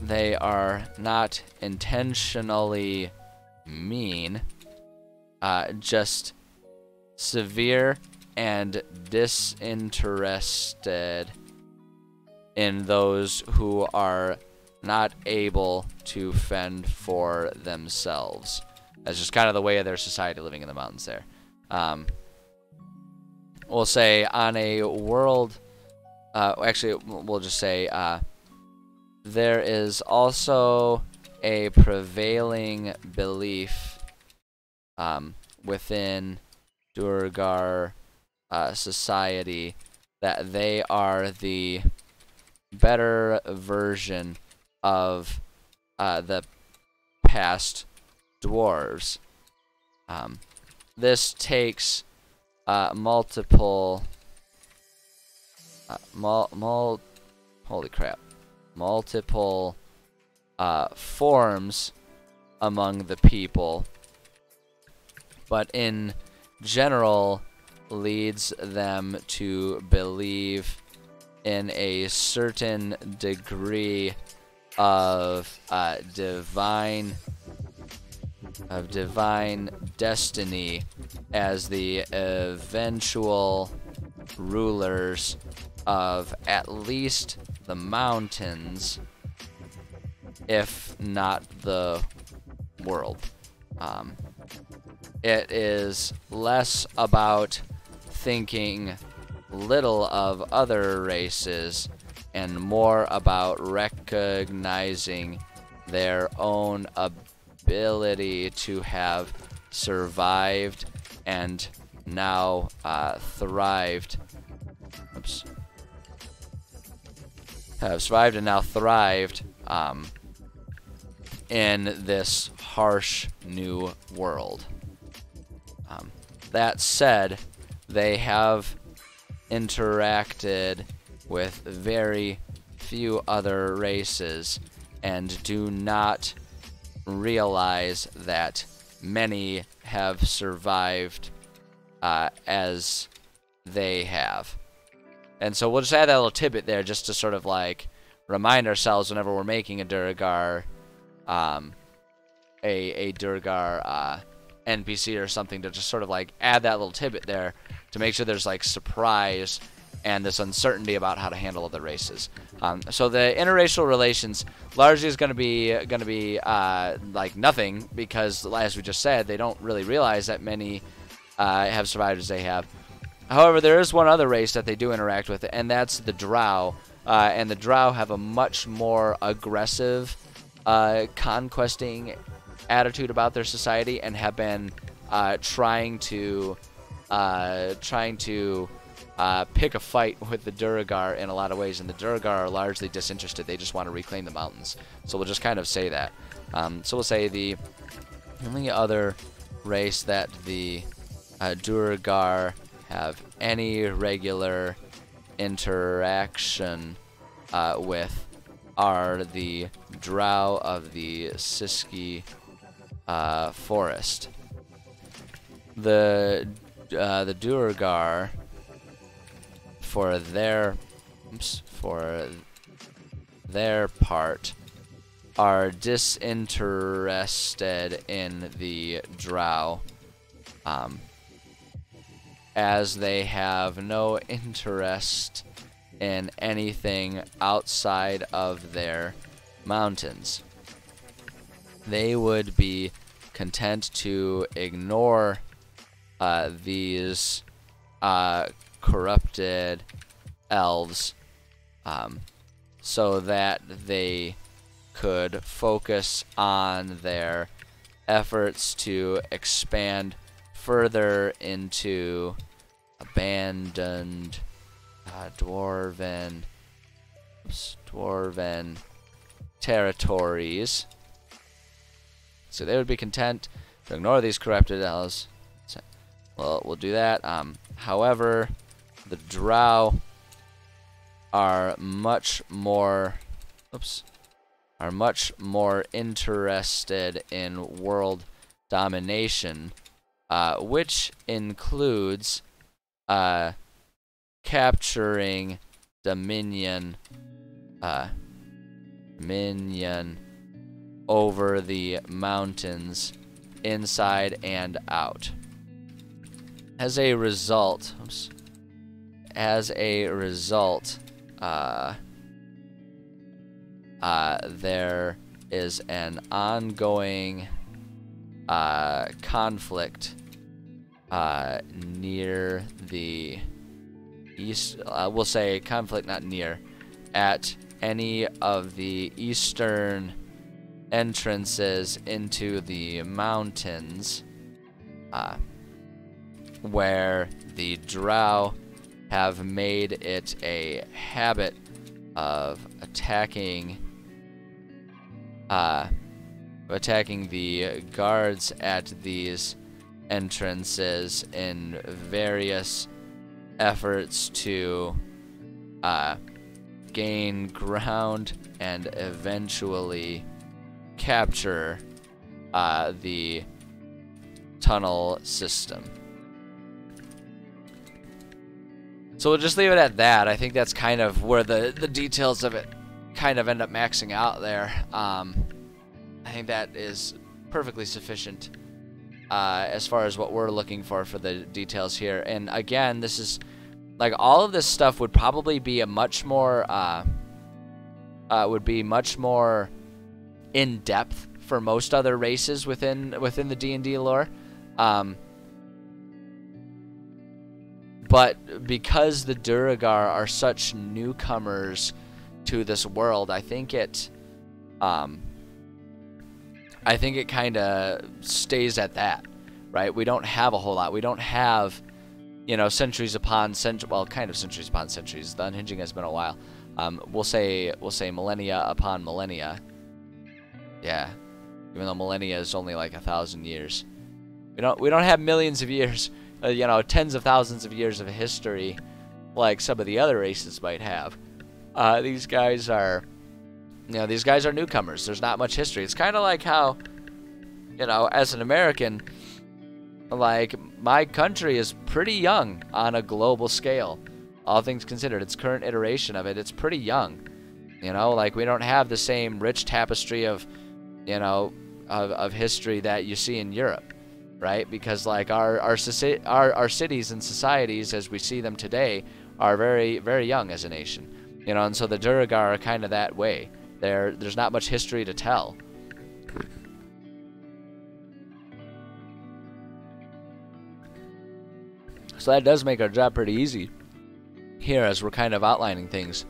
A: They are not intentionally mean, just severe and disinterested in those who are not able to fend for themselves. That's just kind of the way of their society living in the mountains there. We'll say on a world, actually we'll just say there is also a prevailing belief within Duergar society that they are the better version of the past dwarves. This takes multiple multiple forms among the people, but in general leads them to believe in a certain degree of divine destiny as the eventual rulers of at least the mountains, if not the world. It is less about thinking little of other races and more about recognizing their own ability to have survived and now thrived. Have survived and now thrived in this harsh new world. That said, they have interacted with very few other races and do not realize that many have survived as they have. And so we'll just add that little tidbit there just to sort of like remind ourselves whenever we're making a Duergar, a Duergar NPC or something, to just sort of like add that little tidbit there to make sure there's like surprise and this uncertainty about how to handle other races. So the interracial relations largely is going to be like nothing, because as we just said, they don't really realize that many have survived as they have. However, there is one other race that they do interact with, and that's the Drow. And the Drow have a much more aggressive conquesting attitude about their society, and have been trying to pick a fight with the Duergar in a lot of ways, and the Duergar are largely disinterested. They just want to reclaim the mountains. So we'll just kind of say that. So we'll say the only other race that the Duergar have any regular interaction with are the Drow of the Siski forest. The Duergar, for their part, are disinterested in the Drow, as they have no interest in anything outside of their mountains. They would be content to ignore these corrupted elves so that they could focus on their efforts to expand further into abandoned dwarven territories. So they would be content to ignore these corrupted elves. So, well, we'll do that. However, the Drow are much more interested in world domination, which includes capturing dominion over the mountains inside and out. As a result, there is an ongoing conflict near the east. We'll say conflict, not near, at any of the eastern entrances into the mountains, where the Drow have made it a habit of attacking the guards at these entrances in various efforts to gain ground and eventually capture the tunnel system. So we'll just leave it at that. I think that's kind of where the details of it kind of end up maxing out there. I think that is perfectly sufficient as far as what we're looking for the details here. And again, this is like all of this stuff would probably be a much more in depth for most other races within the D&D lore. But because the Duergar are such newcomers to this world, I think it kind of stays at that, right? We don't have a whole lot. We don't have, centuries upon centuries. Well, kind of centuries upon centuries. The unhinging has been a while. We'll say millennia upon millennia. Yeah, even though millennia is only like 1,000 years. We don't have millions of years. Tens of thousands of years of history, like some of the other races might have. These guys are newcomers. There's not much history. It's kind of like how, as an American, like my country is pretty young on a global scale. All things considered, its current iteration of it's pretty young. Like we don't have the same rich tapestry of history that you see in Europe. Right, because like our cities and societies as we see them today are very, very young as a nation, and so the Duergar are kind of that way. There's not much history to tell. So that does make our job pretty easy here as we're kind of outlining things.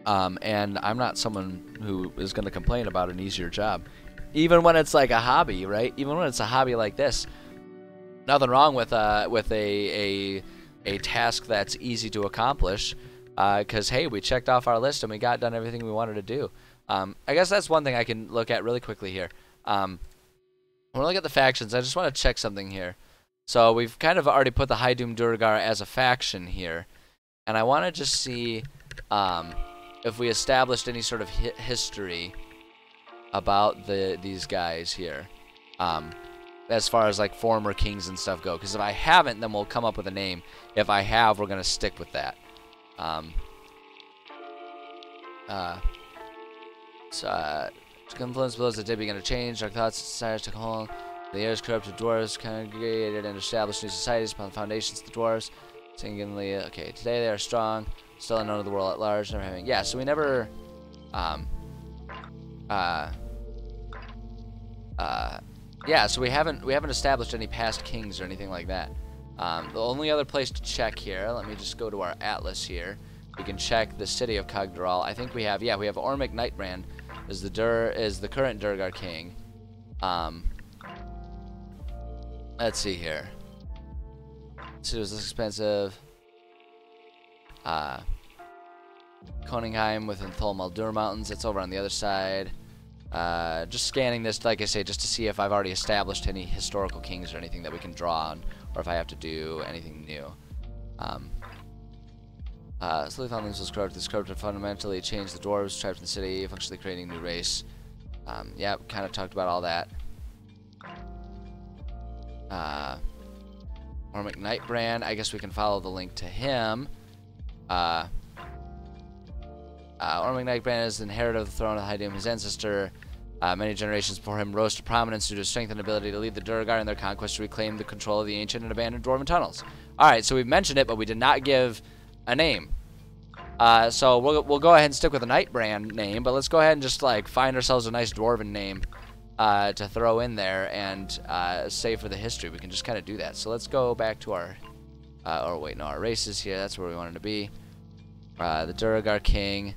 A: And I'm not someone who is going to complain about an easier job. Even when it's like a hobby, right? Even when it's a hobby like this, nothing wrong with a task that's easy to accomplish, because hey, we checked off our list and we got done everything we wanted to do. I guess that's one thing I can look at really quickly here. When we look at the factions, I just want to check something here. So we've kind of already put the High Doom Duergar as a faction here, and I want to just see if we established any sort of history about these guys here, as far as like former kings and stuff go. Because if I haven't, then we'll come up with a name. If I have, we're gonna stick with that. Influence below the day begin to change. Our thoughts and desires took hold. The years corrupted dwarves congregated and established new societies upon the foundations of the dwarves. Singularly, okay, today they are strong, still unknown to the world at large. Never having, yeah. So we never, yeah, so we haven't established any past kings or anything like that. The only other place to check here, let me just go to our atlas here. We can check the city of Cogdoral. I think we have, yeah, we have Ormic Nightbrand is the current Duergar king. Let's see here. It was less expensive. Koningheim within Thol-Maldur Mountains. It's over on the other side. Just scanning this, like I say, just to see if I've already established any historical kings or anything that we can draw on, or if I have to do anything new. Sleuth Huntlings was corrupted. This corrupted fundamentally changed the dwarves trapped in the city, functionally creating a new race. Yeah, kind of talked about all that. Ormic Nightbrand, I guess we can follow the link to him. Ormic Nightbrand is the inheritor of the throne of Hydium, his ancestor. Many generations before him rose to prominence due to his strength and ability to lead the Duergar in their conquest to reclaim the control of the ancient and abandoned dwarven tunnels. Alright, so we've mentioned it, but we did not give a name. So we'll go ahead and stick with a Nightbrand name, but let's go ahead and just like find ourselves a nice dwarven name to throw in there and save for the history. We can just kind of do that. So let's go back to our, or wait, no, our races here. That's where we wanted to be. The Duergar King.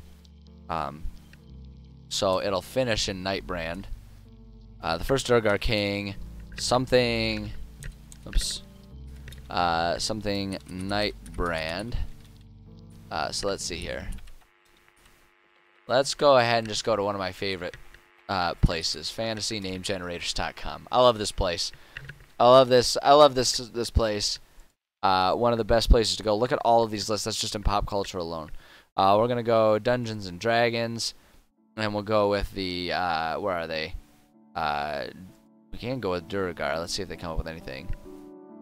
A: So it'll finish in Nightbrand. The first Duergar King, something, oops, something Nightbrand. So let's see here. Let's go ahead and just go to one of my favorite places, fantasynamegenerators.com. I love this place. I love this place. One of the best places to go. Look at all of these lists. That's just in pop culture alone. We're gonna go Dungeons and Dragons, and we'll go with the where are they? We can go with Duergar. Let's see if they come up with anything.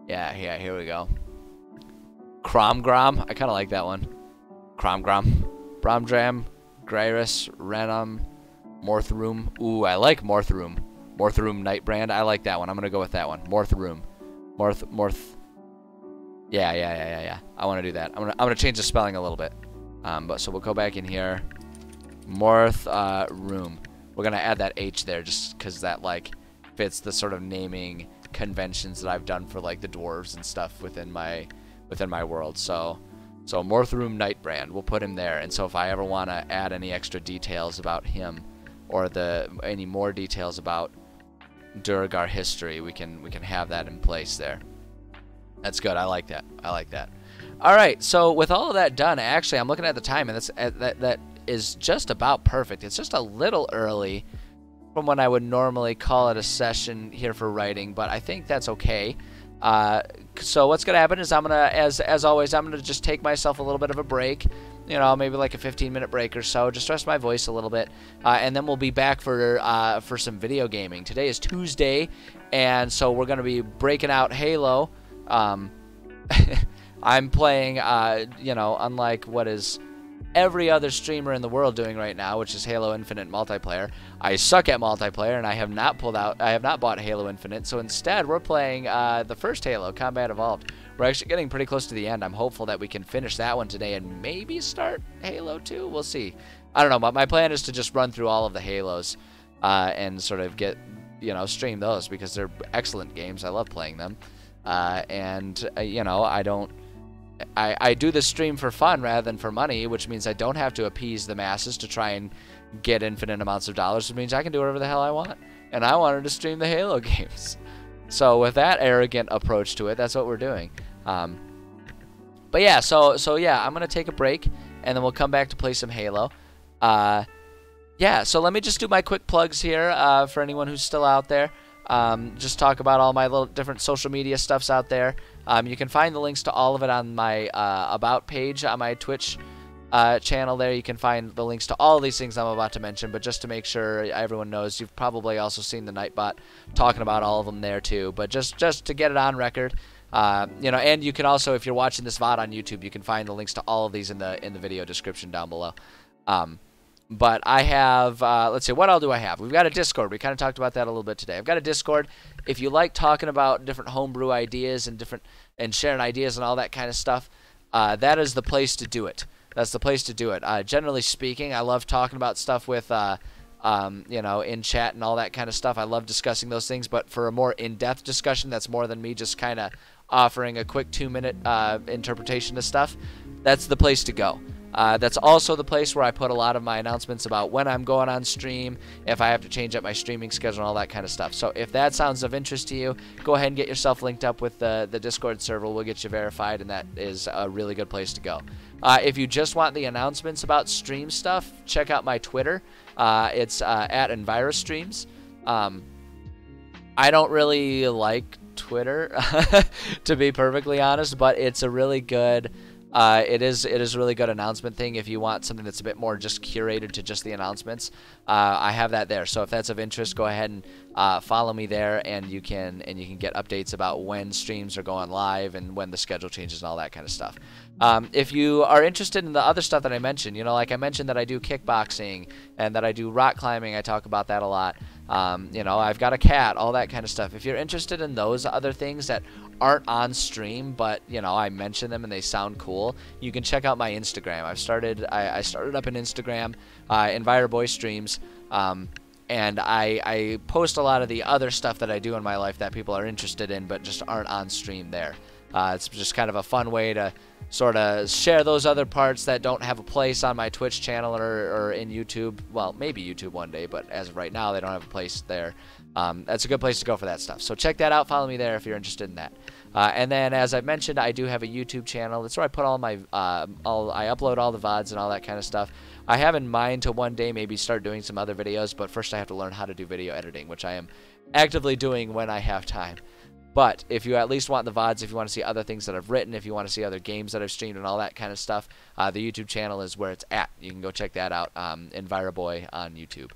A: Yeah, here we go. Cromgrom. I kind of like that one. Cromgrom. Bromdram. Gyrus. Renum. Morthroom. Ooh, I like Morthroom. Morthroom Nightbrand. I like that one. I'm gonna go with that one. Morthroom. Morth. Yeah. I want to do that. I'm gonna change the spelling a little bit. But so we'll go back in here. Room. We're gonna add that H there just because that like fits the sort of naming conventions that I've done for like the dwarves and stuff within my world. So Morthroom Nightbrand, we'll put him there. And so if I ever want to add any extra details about him, or any more details about Duergar history, we can have that in place there. That's good. I like that. All right. So with all of that done, actually, I'm looking at the time, and that is just about perfect. It's just a little early from when I would normally call it a session here for writing, but I think that's okay. So what's gonna happen is I'm gonna, as always, I'm gonna just take myself a little bit of a break, you know, maybe like a 15-minute break or so, just rest my voice a little bit, and then we'll be back for some video gaming. Today is Tuesday, and so we're gonna be breaking out Halo. I'm playing, you know, unlike what is every other streamer in the world doing right now, which is Halo Infinite multiplayer. I suck at multiplayer, and I have not bought Halo Infinite, so instead we're playing the first Halo, Combat Evolved. We're actually getting pretty close to the end. I'm hopeful that we can finish that one today and maybe start Halo 2. We'll see. I don't know, but my plan is to just run through all of the Halos and sort of get, you know, stream those because they're excellent games. I love playing them. You know, I do this stream for fun rather than for money, which means I don't have to appease the masses to try and get infinite amounts of dollars. It means I can do whatever the hell I want. And I wanted to stream the Halo games. So with that arrogant approach to it, that's what we're doing. But yeah, so yeah, I'm going to take a break, and then we'll come back to play some Halo. Yeah, so let me just do my quick plugs here for anyone who's still out there. Just talk about all my little different social media stuffs out there. You can find the links to all of it on my About page on my Twitch channel there. You can find the links to all of these things I'm about to mention, but just to make sure everyone knows, you've probably also seen the Nightbot talking about all of them there too. But just to get it on record, you know, and you can also, if you're watching this VOD on YouTube, you can find the links to all of these in the video description down below. But I have, let's see, what all do I have? We've got a Discord. We kind of talked about that a little bit today. I've got a Discord. If you like talking about different homebrew ideas and sharing ideas and all that kind of stuff, that is the place to do it. That's the place to do it. Generally speaking, I love talking about stuff with, you know, in chat and all that kind of stuff. I love discussing those things. But for a more in-depth discussion, that's more than me just kind of offering a quick 2-minute interpretation of stuff. That's the place to go. That's also the place where I put a lot of my announcements about when I'm going on stream, if I have to change up my streaming schedule, and all that kind of stuff. So if that sounds of interest to you, go ahead and get yourself linked up with the Discord server. We'll get you verified, and that is a really good place to go. If you just want the announcements about stream stuff, check out my Twitter. It's at EnviroStreams. I don't really like Twitter, to be perfectly honest, but it's a really good... it is a really good announcement thing if you want something that's a bit more just curated to just the announcements. I have that there, so if that's of interest, go ahead and follow me there, and you can get updates about when streams are going live and when the schedule changes and all that kind of stuff. If you are interested in the other stuff that I mentioned, like I mentioned that I do kickboxing and that I do rock climbing, I talk about that a lot. I've got a cat, all that kind of stuff. If you're interested in those other things that aren't on stream, but I mention them and they sound cool, you can check out my Instagram. I started up an Instagram, EnviroBoy Streams, and I post a lot of the other stuff that I do in my life that people are interested in but just aren't on stream there. It's just kind of a fun way to sort of share those other parts that don't have a place on my Twitch channel or in YouTube. Well, maybe YouTube one day, but as of right now, they don't have a place there. That's a good place to go for that stuff. So check that out. Follow me there if you're interested in that. And then, as I mentioned, I do have a YouTube channel. That's where I put all my, I upload all the VODs and all that kind of stuff. I have in mind to one day maybe start doing some other videos, but first I have to learn how to do video editing, which I am actively doing when I have time. But if you at least want the VODs, if you want to see other things that I've written, if you want to see other games that I've streamed and all that kind of stuff, the YouTube channel is where it's at. You can go check that out, EnviroBoy on YouTube.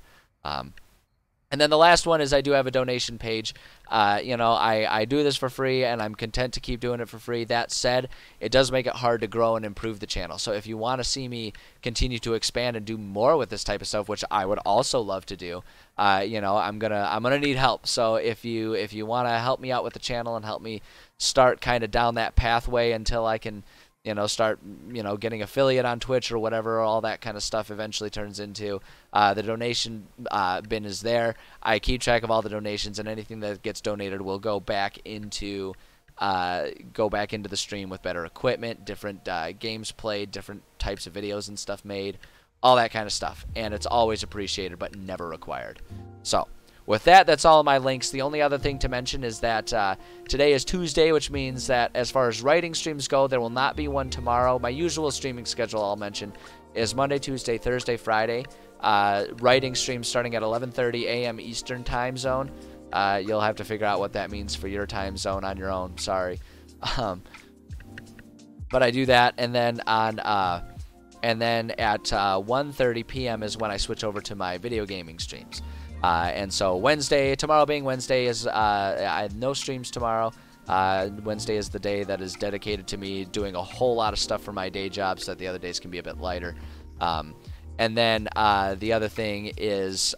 A: And then the last one is I do have a donation page. I do this for free, and I'm content to keep doing it for free. That said, it does make it hard to grow and improve the channel. So if you want to see me continue to expand and do more with this type of stuff, which I would also love to do, I'm gonna need help. So if you want to help me out with the channel and help me start kind of down that pathway until I can start, getting affiliate on Twitch or whatever all that kind of stuff eventually turns into. The donation bin is there. I keep track of all the donations, and anything that gets donated will go back into the stream with better equipment, different games played, different types of videos and stuff made, all that kind of stuff. And it's always appreciated, but never required. So with that, that's all of my links. The only other thing to mention is that today is Tuesday, which means that as far as writing streams go, there will not be one tomorrow. My usual streaming schedule, I'll mention, is Monday, Tuesday, Thursday, Friday. Writing streams starting at 11:30 a.m. Eastern time zone. You'll have to figure out what that means for your time zone on your own. Sorry. But I do that, and then at 1:30 p.m. is when I switch over to my video gaming streams. And so tomorrow being Wednesday, is I have no streams tomorrow. Wednesday is the day that is dedicated to me doing a whole lot of stuff for my day job, so that the other days can be a bit lighter. And then the other thing is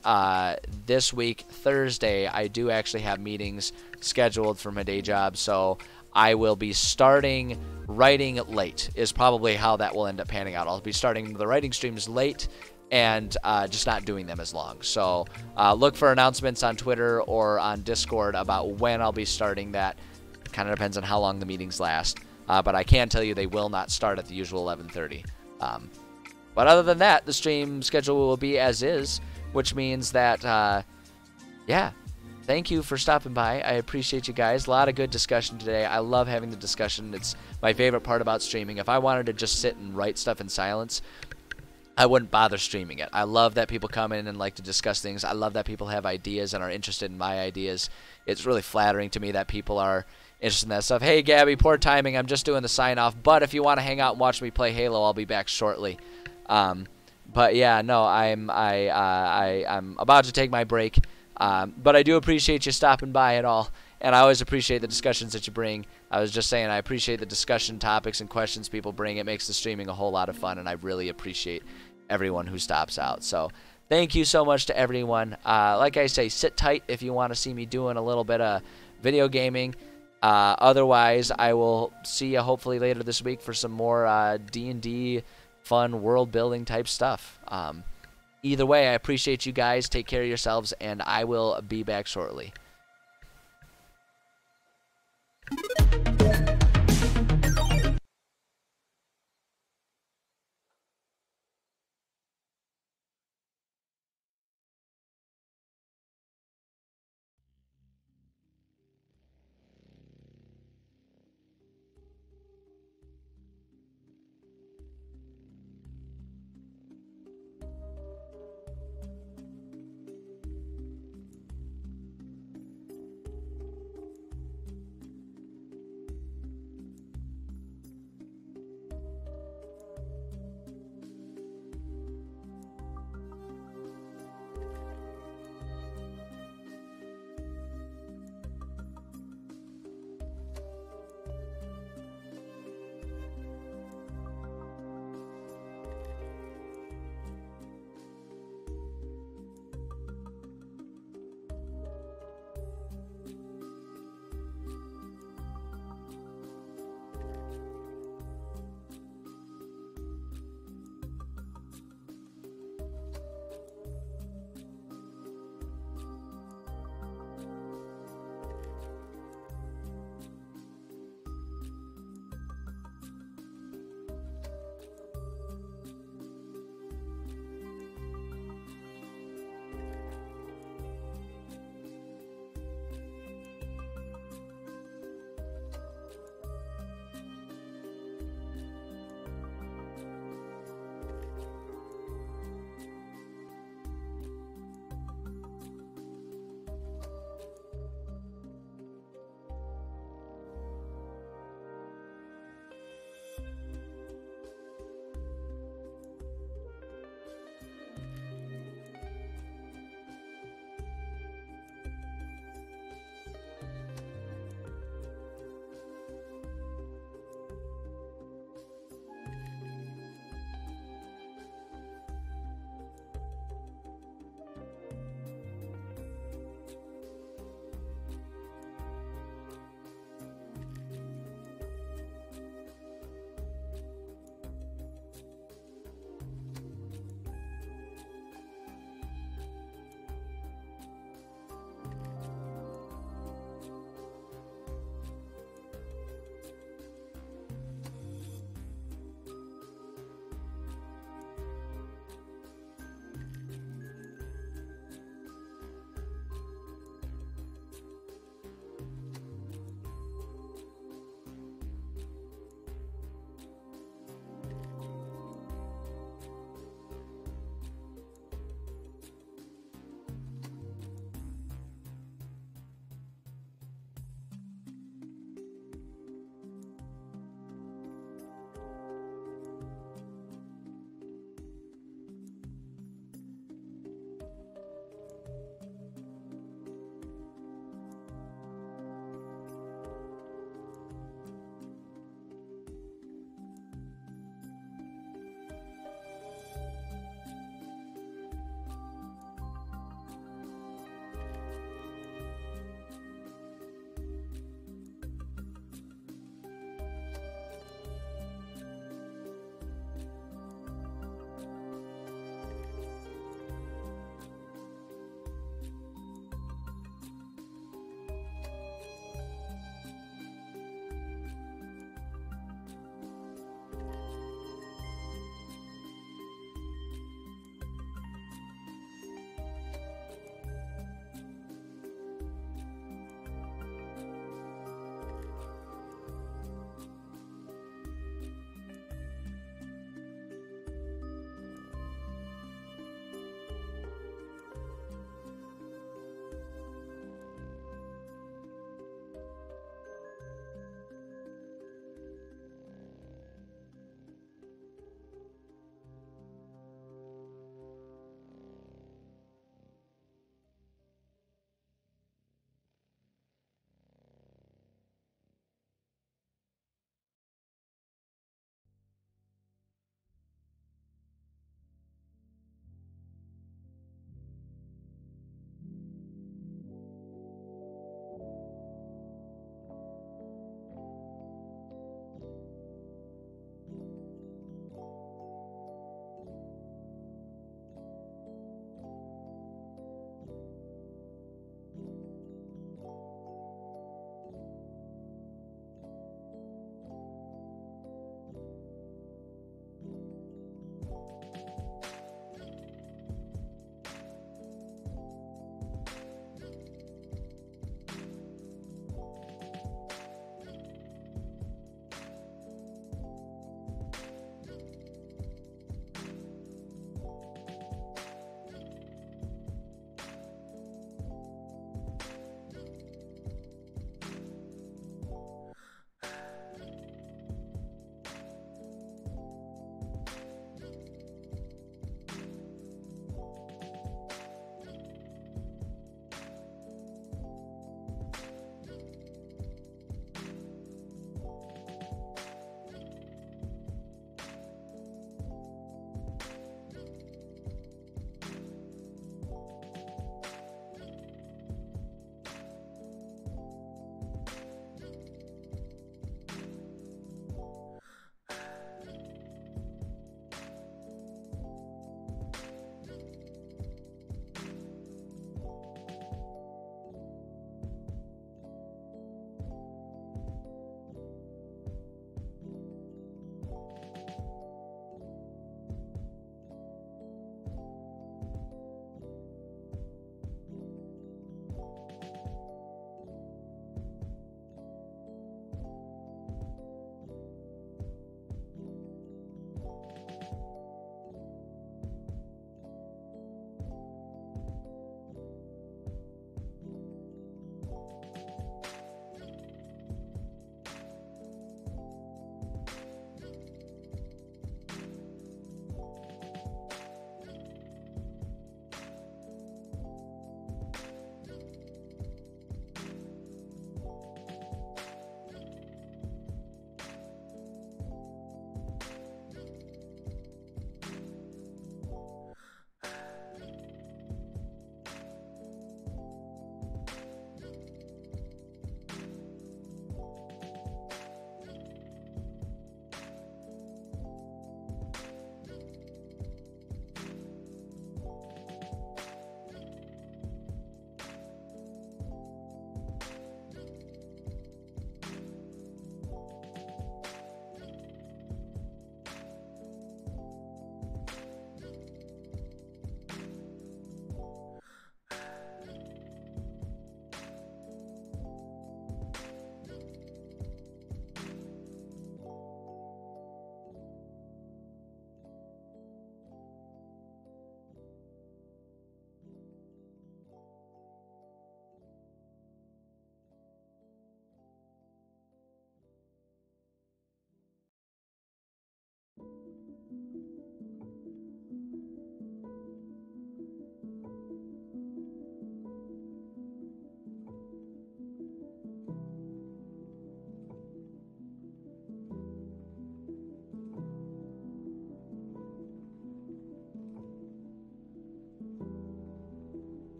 A: this week, Thursday, I do actually have meetings scheduled for my day job, so I will be starting writing late is probably how that will end up panning out. I'll be starting the writing streams late and just not doing them as long. So look for announcements on Twitter or on Discord about when I'll be starting that. Kind of depends on how long the meetings last. But I can tell you they will not start at the usual 11:30. But other than that, the stream schedule will be as is, which means that, yeah, thank you for stopping by. I appreciate you guys. A lot of good discussion today. I love having the discussion. It's my favorite part about streaming. If I wanted to just sit and write stuff in silence, I wouldn't bother streaming it. I love that people come in and like to discuss things. I love that people have ideas and are interested in my ideas. It's really flattering to me that people are interested in that stuff. Hey, Gabby, poor timing. I'm just doing the sign-off. But if you want to hang out and watch me play Halo, I'll be back shortly. But yeah, no, I'm about to take my break. But I do appreciate you stopping by at all. And I always appreciate the discussions that you bring. I was just saying I appreciate the discussion topics and questions people bring. It makes the streaming a whole lot of fun, and I really appreciate everyone who stops out. So thank you so much to everyone. Like I say, sit tight if you want to see me doing a little bit of video gaming. Otherwise, I will see you hopefully later this week for some more D&D fun world-building type stuff. Either way, I appreciate you guys. Take care of yourselves, and I will be back shortly.